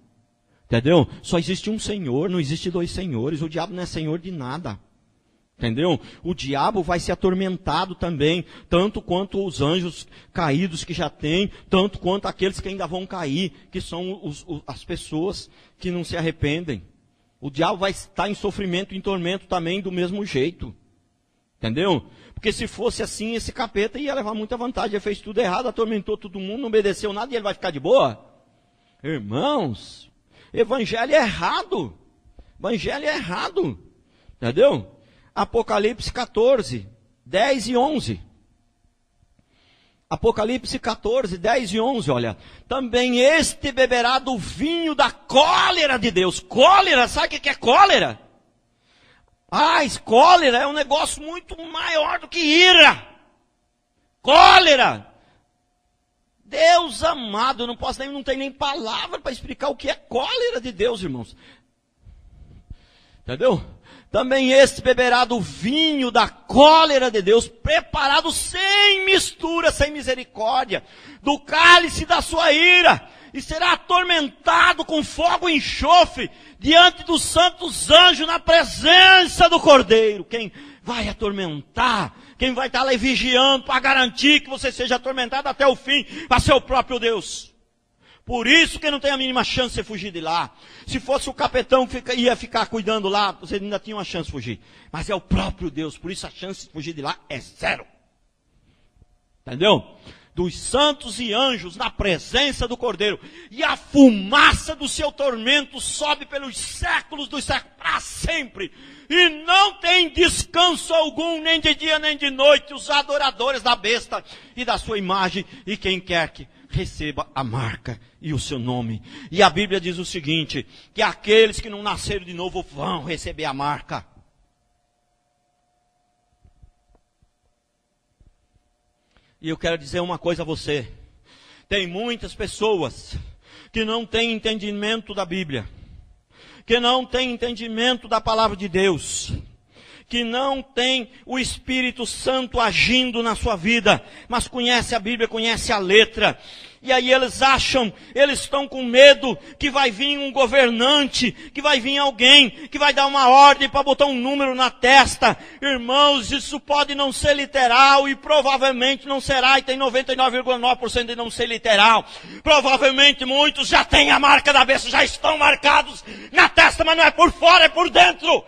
Entendeu? Só existe um Senhor, não existe 2 senhores. O diabo não é senhor de nada. Entendeu? O diabo vai ser atormentado também, tanto quanto os anjos caídos que já tem, tanto quanto aqueles que ainda vão cair, que são as pessoas que não se arrependem. O diabo vai estar em sofrimento, em tormento também do mesmo jeito. Entendeu? Porque se fosse assim, esse capeta ia levar muita vantagem. Ele fez tudo errado, atormentou todo mundo, não obedeceu nada e ele vai ficar de boa? Irmãos, evangelho é errado. Evangelho é errado. Entendeu? Apocalipse 14, 10 e 11. Apocalipse 14, 10 e 11, olha. Também este beberá do vinho da cólera de Deus. Cólera, sabe o que é cólera? Cólera é um negócio muito maior do que ira. Cólera. Deus amado, não tem nem palavra para explicar o que é cólera de Deus, irmãos. Entendeu? também este beberá do vinho da cólera de Deus, preparado sem mistura, sem misericórdia, do cálice da sua ira, e será atormentado com fogo e enxofre, diante dos santos anjos, na presença do Cordeiro. Quem vai atormentar, quem vai estar lá vigiando para garantir que você seja atormentado até o fim, vai ser o próprio Deus. Por isso que não tem a mínima chance de você fugir de lá. Se fosse o capitão que ia ficar cuidando lá, você ainda tinha uma chance de fugir. Mas é o próprio Deus, por isso a chance de fugir de lá é zero. Entendeu? Dos santos e anjos na presença do Cordeiro. E a fumaça do seu tormento sobe pelos séculos dos séculos para sempre. E não tem descanso algum, nem de dia nem de noite, os adoradores da besta e da sua imagem, e quem quer que receba a marca e o seu nome. E a Bíblia diz o seguinte, que aqueles que não nasceram de novo vão receber a marca. E eu quero dizer uma coisa a você. Tem muitas pessoas que não têm entendimento da Bíblia, que não têm entendimento da palavra de Deus, que não tem o Espírito Santo agindo na sua vida, mas conhece a Bíblia, conhece a letra. E aí eles acham, eles estão com medo que vai vir um governante, que vai vir alguém, que vai dar uma ordem para botar um número na testa. Irmãos, isso pode não ser literal e provavelmente não será, e tem 99,9% de não ser literal. Provavelmente muitos já têm a marca da besta, já estão marcados na testa, mas não é por fora, é por dentro.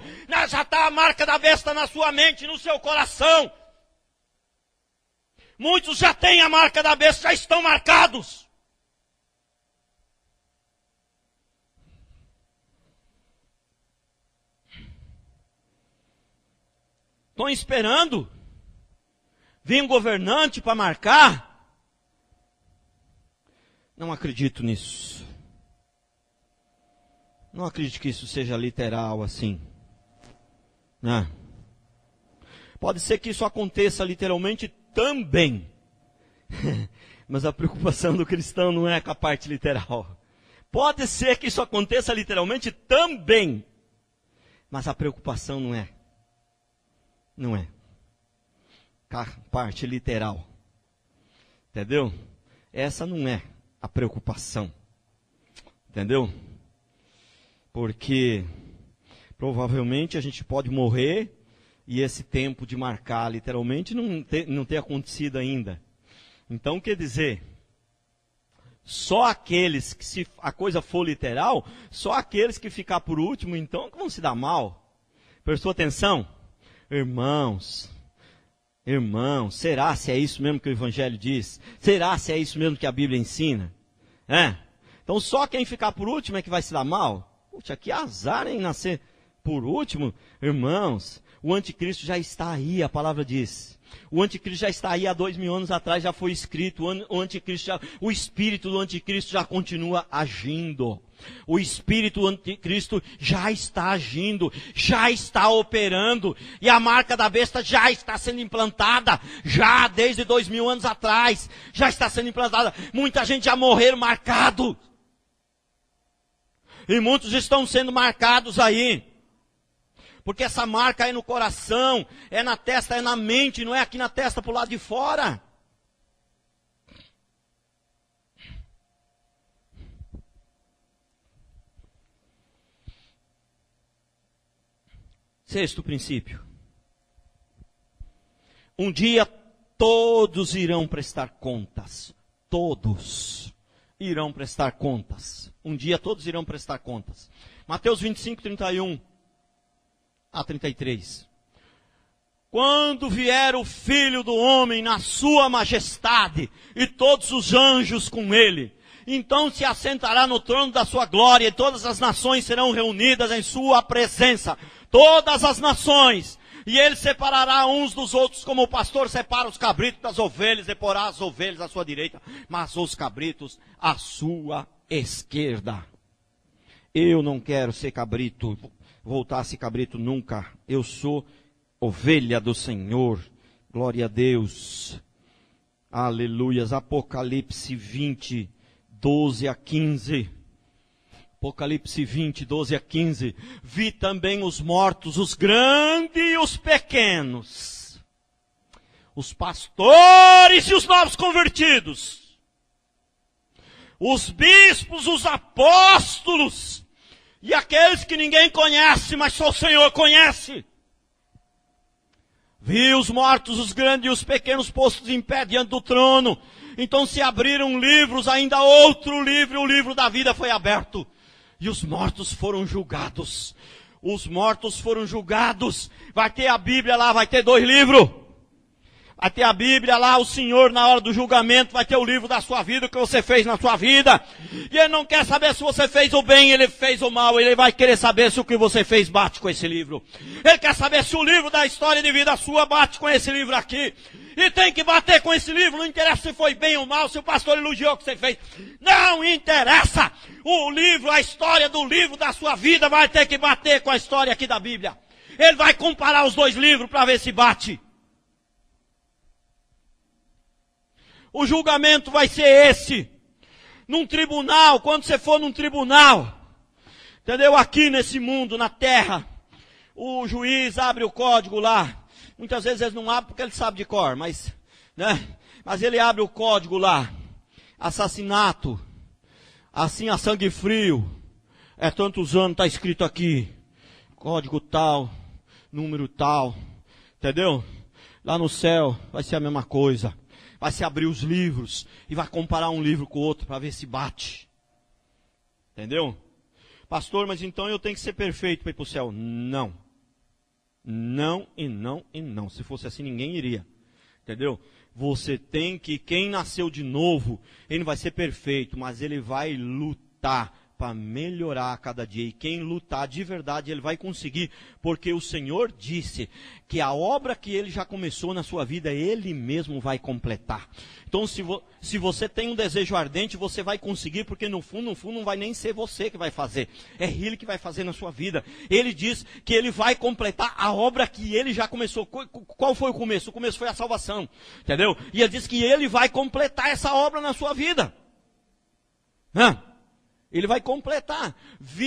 Já está a marca da besta na sua mente, no seu coração. Muitos já têm a marca da besta, já estão marcados. Estão esperando vir um governante para marcar? Não acredito nisso. Não acredito que isso seja literal assim. Não. Pode ser que isso aconteça literalmente também. Mas a preocupação do cristão não é com a parte literal. Pode ser que isso aconteça literalmente também. Mas a preocupação não é. Não é. Com a parte literal. Entendeu? Essa não é a preocupação. Entendeu? Porque provavelmente a gente pode morrer e esse tempo de marcar literalmente não ter acontecido ainda. Então quer dizer, só aqueles que, se a coisa for literal, só aqueles que ficar por último, então, que vão se dar mal. Prestou atenção? Irmãos, será se é isso mesmo que o Evangelho diz? Será se é isso mesmo que a Bíblia ensina? Então só quem ficar por último é que vai se dar mal? Puxa, que azar em nascer por último. Irmãos, o anticristo já está aí, a palavra diz. O anticristo já está aí há 2000 anos atrás, já foi escrito. O espírito do anticristo já continua agindo. O espírito do anticristo já está agindo, já está operando. E a marca da besta já está sendo implantada, já desde 2000 anos atrás. Já está sendo implantada. Muita gente já morreram marcado. E muitos estão sendo marcados aí. Porque essa marca é no coração, é na testa, é na mente, não é aqui na testa para o lado de fora. Sexto princípio. Um dia todos irão prestar contas. Todos irão prestar contas. Um dia todos irão prestar contas. Mateus 25, 31 a 33. Quando vier o Filho do Homem na sua majestade e todos os anjos com ele, então se assentará no trono da sua glória e todas as nações serão reunidas em sua presença. Todas as nações. E ele separará uns dos outros como o pastor separa os cabritos das ovelhas e porá as ovelhas à sua direita, mas os cabritos à sua esquerda. Eu não quero ser cabrito, voltar a ser cabrito nunca. Eu sou ovelha do Senhor. Glória a Deus. Aleluias. Apocalipse 20, 12 a 15. Apocalipse 20, 12 a 15. Vi também os mortos, os grandes e os pequenos, os pastores e os novos convertidos, os bispos, os apóstolos, e aqueles que ninguém conhece, mas só o Senhor conhece. Vi os mortos, os grandes e os pequenos postos em pé diante do trono. Então se abriram livros, ainda outro livro, o livro da vida foi aberto. E os mortos foram julgados. Os mortos foram julgados. Vai ter a Bíblia lá, vai ter 2 livros. Vai ter a Bíblia lá, o Senhor na hora do julgamento vai ter o livro da sua vida, o que você fez na sua vida. E Ele não quer saber se você fez o bem, Ele fez o mal. Ele vai querer saber se o que você fez bate com esse livro. Ele quer saber se o livro da história de vida sua bate com esse livro aqui. E tem que bater com esse livro, não interessa se foi bem ou mal, se o pastor elogiou o que você fez. Não interessa. O livro, a história do livro da sua vida vai ter que bater com a história aqui da Bíblia. Ele vai comparar os 2 livros para ver se bate. O julgamento vai ser esse. Num tribunal, quando você for num tribunal, entendeu? Aqui nesse mundo, na terra, o juiz abre o código lá. Muitas vezes ele não abre porque ele sabe de cor, mas, né? Mas ele abre o código lá. Assassinato, assim a sangue frio, é tantos anos, está escrito aqui. Código tal, número tal, entendeu? Lá no céu vai ser a mesma coisa. Vai se abrir os livros e vai comparar um livro com o outro para ver se bate. Entendeu? Pastor, mas então eu tenho que ser perfeito para ir para o céu. Não. Não e não e não. Se fosse assim, ninguém iria. Entendeu? Você tem que, quem nasceu de novo, ele não vai ser perfeito, mas ele vai lutar para melhorar a cada dia. E quem lutar de verdade, ele vai conseguir, porque o Senhor disse que a obra que Ele já começou na sua vida, Ele mesmo vai completar. Então, se você tem um desejo ardente, você vai conseguir, porque no fundo não vai nem ser você que vai fazer. É Ele que vai fazer na sua vida. Ele diz que Ele vai completar a obra que Ele já começou. Qual foi o começo? O começo foi a salvação. Entendeu? E Ele diz que Ele vai completar essa obra na sua vida. Ele vai completar.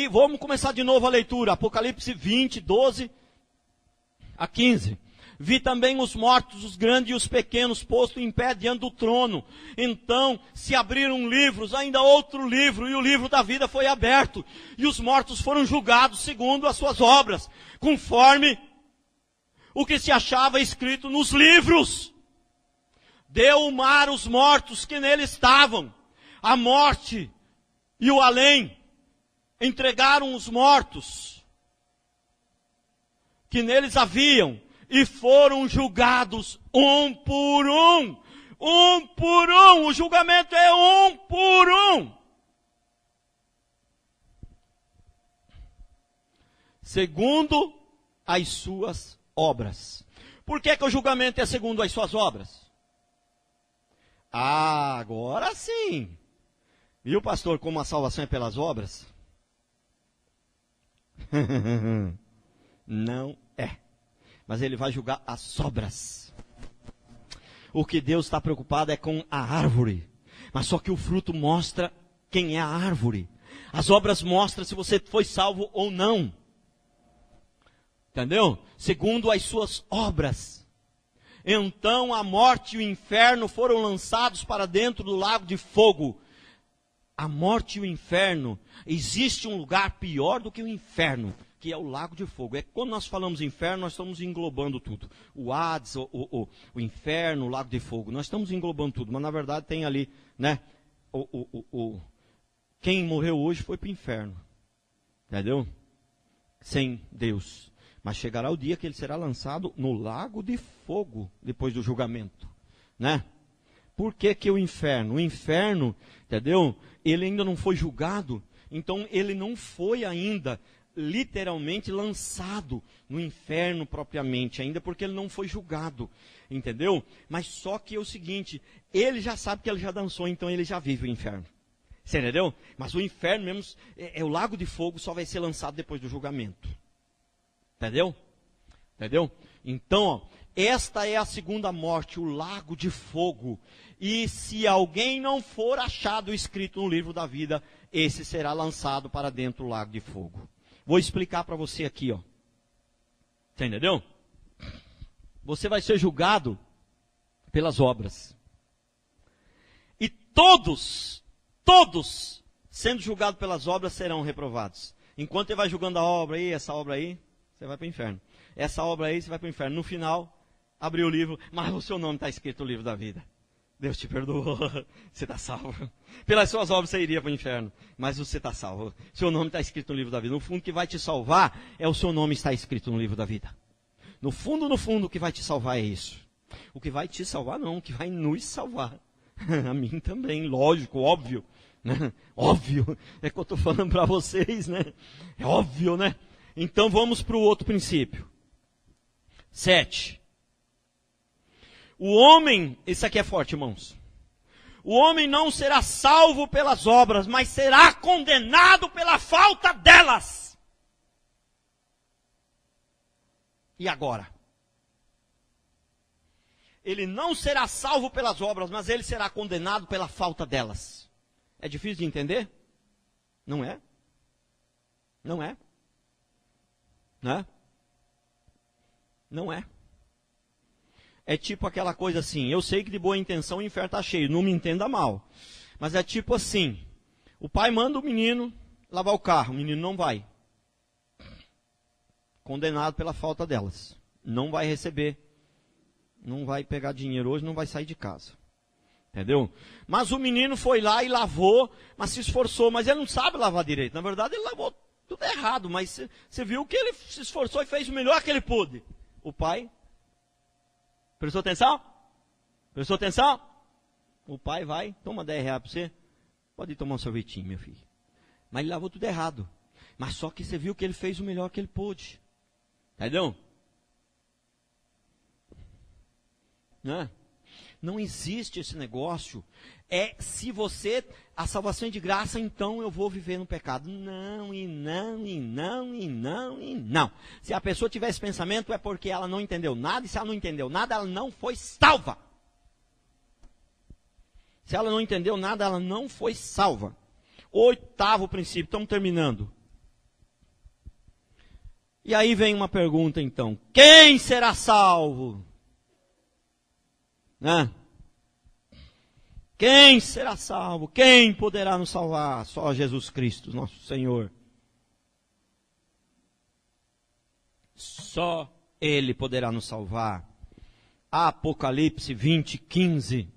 Vamos começar de novo a leitura. Apocalipse 20, 12 a 15. Vi também os mortos, os grandes e os pequenos, postos em pé diante do trono. Então se abriram livros, ainda outro livro, e o livro da vida foi aberto. E os mortos foram julgados segundo as suas obras, conforme o que se achava escrito nos livros. Deu o mar os mortos que nele estavam. A morte e o além entregaram os mortos que neles haviam e foram julgados um por um. Um por um. O julgamento é um por um. Segundo as suas obras. Por que o julgamento é segundo as suas obras? Agora sim. Viu, pastor, como a salvação é pelas obras? Não é. Mas Ele vai julgar as obras. O que Deus está preocupado é com a árvore. Mas só que o fruto mostra quem é a árvore. As obras mostram se você foi salvo ou não. Entendeu? Segundo as suas obras. Então a morte e o inferno foram lançados para dentro do lago de fogo. A morte e o inferno, existe um lugar pior do que o inferno, que é o lago de fogo. É quando nós falamos inferno, nós estamos englobando tudo. O Hades, o inferno, o lago de fogo. Nós estamos englobando tudo, mas na verdade tem ali, né? Quem morreu hoje foi para o inferno. Entendeu? Sem Deus. Mas chegará o dia que ele será lançado no lago de fogo, depois do julgamento. Né? Por que o inferno? O inferno, entendeu? Ele ainda não foi julgado, então ele não foi ainda literalmente lançado no inferno propriamente, ainda porque ele não foi julgado, entendeu? Mas só que é o seguinte, ele já sabe que ele já dançou, então ele já vive o inferno. Você entendeu? Mas o inferno mesmo, o lago de fogo só vai ser lançado depois do julgamento. Entendeu? Entendeu? Então, ó, esta é a segunda morte, o lago de fogo. E se alguém não for achado escrito no livro da vida, esse será lançado para dentro do lago de fogo. Vou explicar para você aqui, ó. Você entendeu? Você vai ser julgado pelas obras. E todos, sendo julgados pelas obras, serão reprovados. Enquanto ele vai julgando a obra aí, essa obra aí, você vai para o inferno. Essa obra aí, você vai para o inferno. No final, abriu o livro, mas o seu nome está escrito no livro da vida. Deus te perdoou, você está salvo. Pelas suas obras você iria para o inferno, mas você está salvo. Seu nome está escrito no livro da vida. No fundo, o que vai te salvar é o seu nome estar escrito no livro da vida. No fundo, o que vai te salvar é isso. O que vai te salvar não, o que vai nos salvar. A mim também, lógico, óbvio. Né? Óbvio, é que eu estou falando para vocês, né? É óbvio, né? Então vamos para o outro princípio. 7. O homem, isso aqui é forte, irmãos. O homem não será salvo pelas obras, mas será condenado pela falta delas. E agora? Ele não será salvo pelas obras, mas ele será condenado pela falta delas. É difícil de entender? Não é? Não é? Né? Não é. É tipo aquela coisa assim, eu sei que de boa intenção o inferno está cheio, não me entenda mal. Mas é tipo assim, o pai manda o menino lavar o carro, o menino não vai. Condenado pela falta delas. Não vai receber. Não vai pegar dinheiro hoje, não vai sair de casa. Entendeu? Mas o menino foi lá e lavou, mas se esforçou, mas ele não sabe lavar direito. Na verdade ele lavou tudo errado, mas você viu que ele se esforçou e fez o melhor que ele pôde. O pai... Prestou atenção? Prestou atenção? O pai vai, toma 10 reais para você. Pode ir tomar um sorvetinho, meu filho. Mas ele lavou tudo errado. Mas só que você viu que ele fez o melhor que ele pôde. Entendeu? Né? Não existe esse negócio. É se você, a salvação é de graça, então eu vou viver no pecado. Não, e não, e não, e não, e não. Se a pessoa tiver esse pensamento é porque ela não entendeu nada, e se ela não entendeu nada, ela não foi salva. Se ela não entendeu nada, ela não foi salva. 8º princípio, estamos terminando. E aí vem uma pergunta então, quem será salvo? Né? Quem será salvo? Quem poderá nos salvar? Só Jesus Cristo, nosso Senhor. Só Ele poderá nos salvar. Apocalipse 20:15.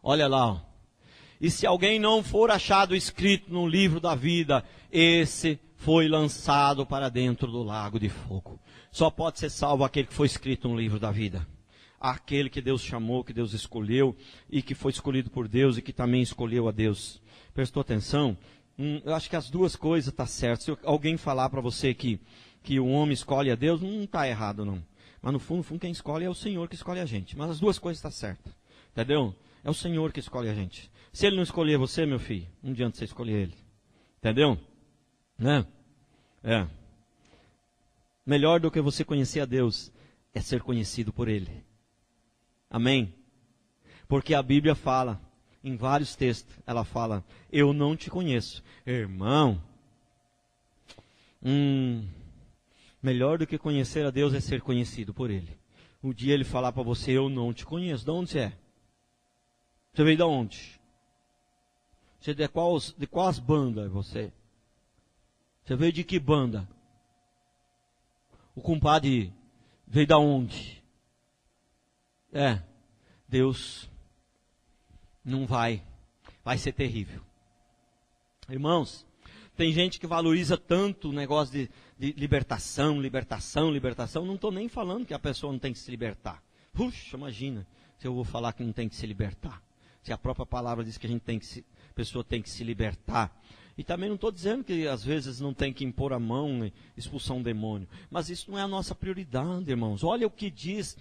Olha lá. Ó. E se alguém não for achado escrito no livro da vida, esse foi lançado para dentro do lago de fogo. Só pode ser salvo aquele que foi escrito no livro da vida. Aquele que Deus chamou, que Deus escolheu, e que foi escolhido por Deus, e que também escolheu a Deus. Prestou atenção? Eu acho que as duas coisas estão certas. Se alguém falar para você que o homem escolhe a Deus, não está errado não. Mas no fundo, quem escolhe é o Senhor que escolhe a gente. Mas as duas coisas estão certas. Entendeu? É o Senhor que escolhe a gente. Se Ele não escolher você, meu filho, não adianta você escolher Ele. Entendeu? Né? É. Melhor do que você conhecer a Deus é ser conhecido por Ele. Amém? Porque a Bíblia fala, em vários textos, ela fala, eu não te conheço. Irmão, melhor do que conhecer a Deus é ser conhecido por Ele. O dia Ele falar para você, eu não te conheço. De onde você é? Você veio de onde? Você de quais bandas você? Você veio de que banda? O compadre veio da onde? Deus não vai ser terrível. Irmãos, tem gente que valoriza tanto o negócio de libertação. Não estou nem falando que a pessoa não tem que se libertar. Puxa, imagina se eu vou falar que não tem que se libertar. Se a própria palavra diz que a pessoa tem que se libertar. E também não estou dizendo que às vezes não tem que impor a mão e expulsar um demônio. Mas isso não é a nossa prioridade, irmãos. Olha o que diz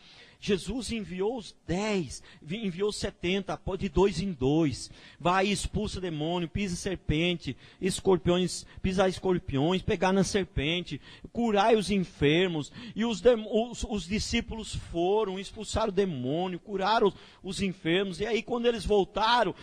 Jesus enviou os 10, enviou 70, de 2 em 2. Vai, expulsa demônio, pisa serpente, escorpiões, pisar escorpiões, pegar na serpente, curai os enfermos. E os discípulos foram, expulsaram o demônio, curaram os enfermos. E aí quando eles voltaram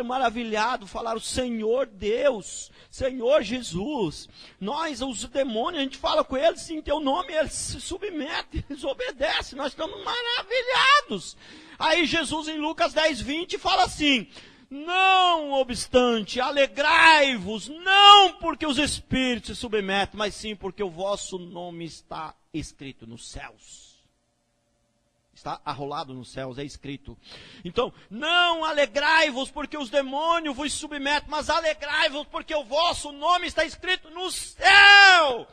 maravilhados, falaram: Senhor Deus, Senhor Jesus, nós, os demônios, a gente fala com eles em teu nome, eles se submetem, eles obedecem, nós estamos maravilhados. Aí Jesus em Lucas 10:20 fala assim: não obstante, alegrai-vos, não porque os espíritos se submetem, mas sim porque o vosso nome está escrito nos céus. Está arrolado nos céus, é escrito. Então, não alegrai-vos porque os demônios vos submetem, mas alegrai-vos porque o vosso nome está escrito no céu.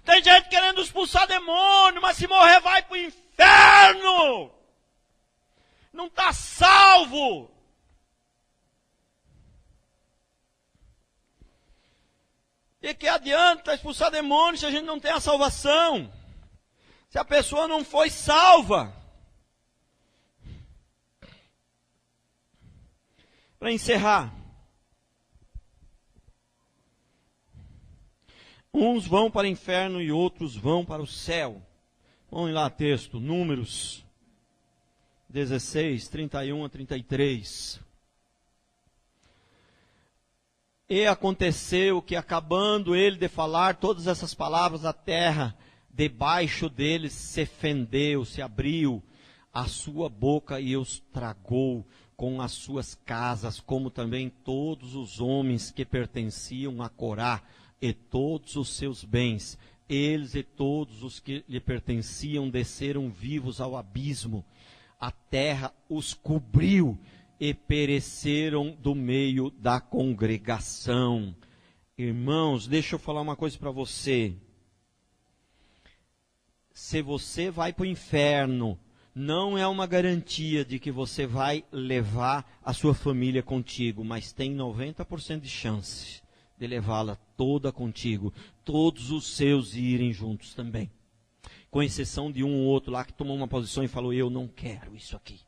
Tem gente querendo expulsar demônio, mas se morrer vai para o inferno. Não está salvo. E que adianta expulsar demônio se a gente não tem a salvação? Se a pessoa não foi salva? Para encerrar, uns vão para o inferno e outros vão para o céu. Vamos lá, texto, Números 16, 31 a 33. E aconteceu que, acabando ele de falar todas essas palavras, a terra debaixo deles se fendeu, se abriu a sua boca e os tragou com as suas casas, como também todos os homens que pertenciam a Corá e todos os seus bens. Eles e todos os que lhe pertenciam desceram vivos ao abismo. A terra os cobriu e pereceram do meio da congregação. Irmãos, deixa eu falar uma coisa para você. Se você vai para o inferno, não é uma garantia de que você vai levar a sua família contigo, mas tem 90% de chance de levá-la toda contigo, todos os seus irem juntos também. Com exceção de um ou outro lá que tomou uma posição e falou: eu não quero isso aqui.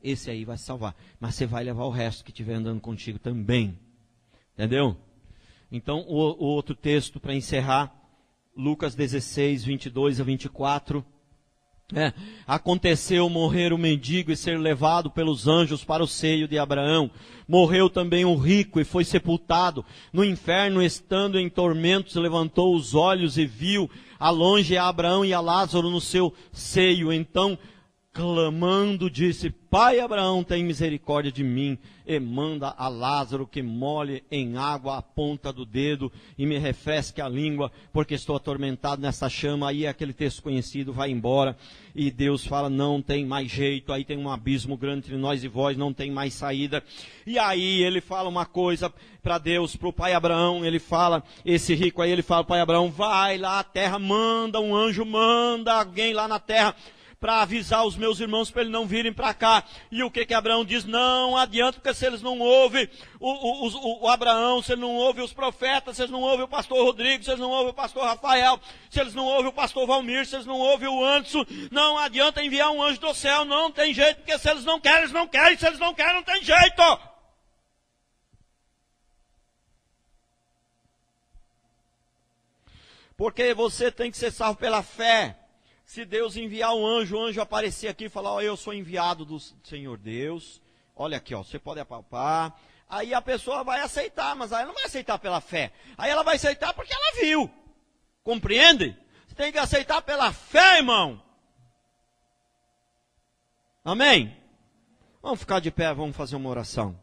Esse aí vai se salvar. Mas você vai levar o resto que estiver andando contigo também. Entendeu? Então, o outro texto para encerrar, Lucas 16, 22 a 24. Aconteceu morrer o mendigo e ser levado pelos anjos para o seio de Abraão. Morreu também o rico e foi sepultado. No inferno, estando em tormentos, levantou os olhos e viu a longe a Abraão e a Lázaro no seu seio. Então, clamando, disse: Pai Abraão, tem misericórdia de mim, e manda a Lázaro que molhe em água a ponta do dedo e me refresque a língua, porque estou atormentado nessa chama. Aí aquele texto conhecido vai embora, e Deus fala: não tem mais jeito, aí tem um abismo grande entre nós e vós, não tem mais saída. E aí ele fala uma coisa para Deus, para o pai Abraão, ele fala, esse rico aí, ele fala: Pai Abraão, vai lá à terra, manda um anjo, manda alguém lá na terra, para avisar os meus irmãos para eles não virem para cá. E o que Abraão diz? Não adianta, porque se eles não ouvem o Abraão, se eles não ouvem os profetas, se eles não ouvem o pastor Rodrigo, se eles não ouvem o pastor Rafael, se eles não ouvem o pastor Valmir, se eles não ouvem o Anderson, não adianta enviar um anjo do céu, não tem jeito, porque se eles não querem, eles não querem, se eles não querem, não tem jeito. Porque você tem que ser salvo pela fé. Se Deus enviar um anjo, o anjo aparecer aqui e falar: ó, eu sou enviado do Senhor Deus, olha aqui, ó, você pode apalpar. Aí a pessoa vai aceitar, mas aí ela não vai aceitar pela fé. Aí ela vai aceitar porque ela viu. Compreende? Você tem que aceitar pela fé, irmão. Amém? Vamos ficar de pé, vamos fazer uma oração.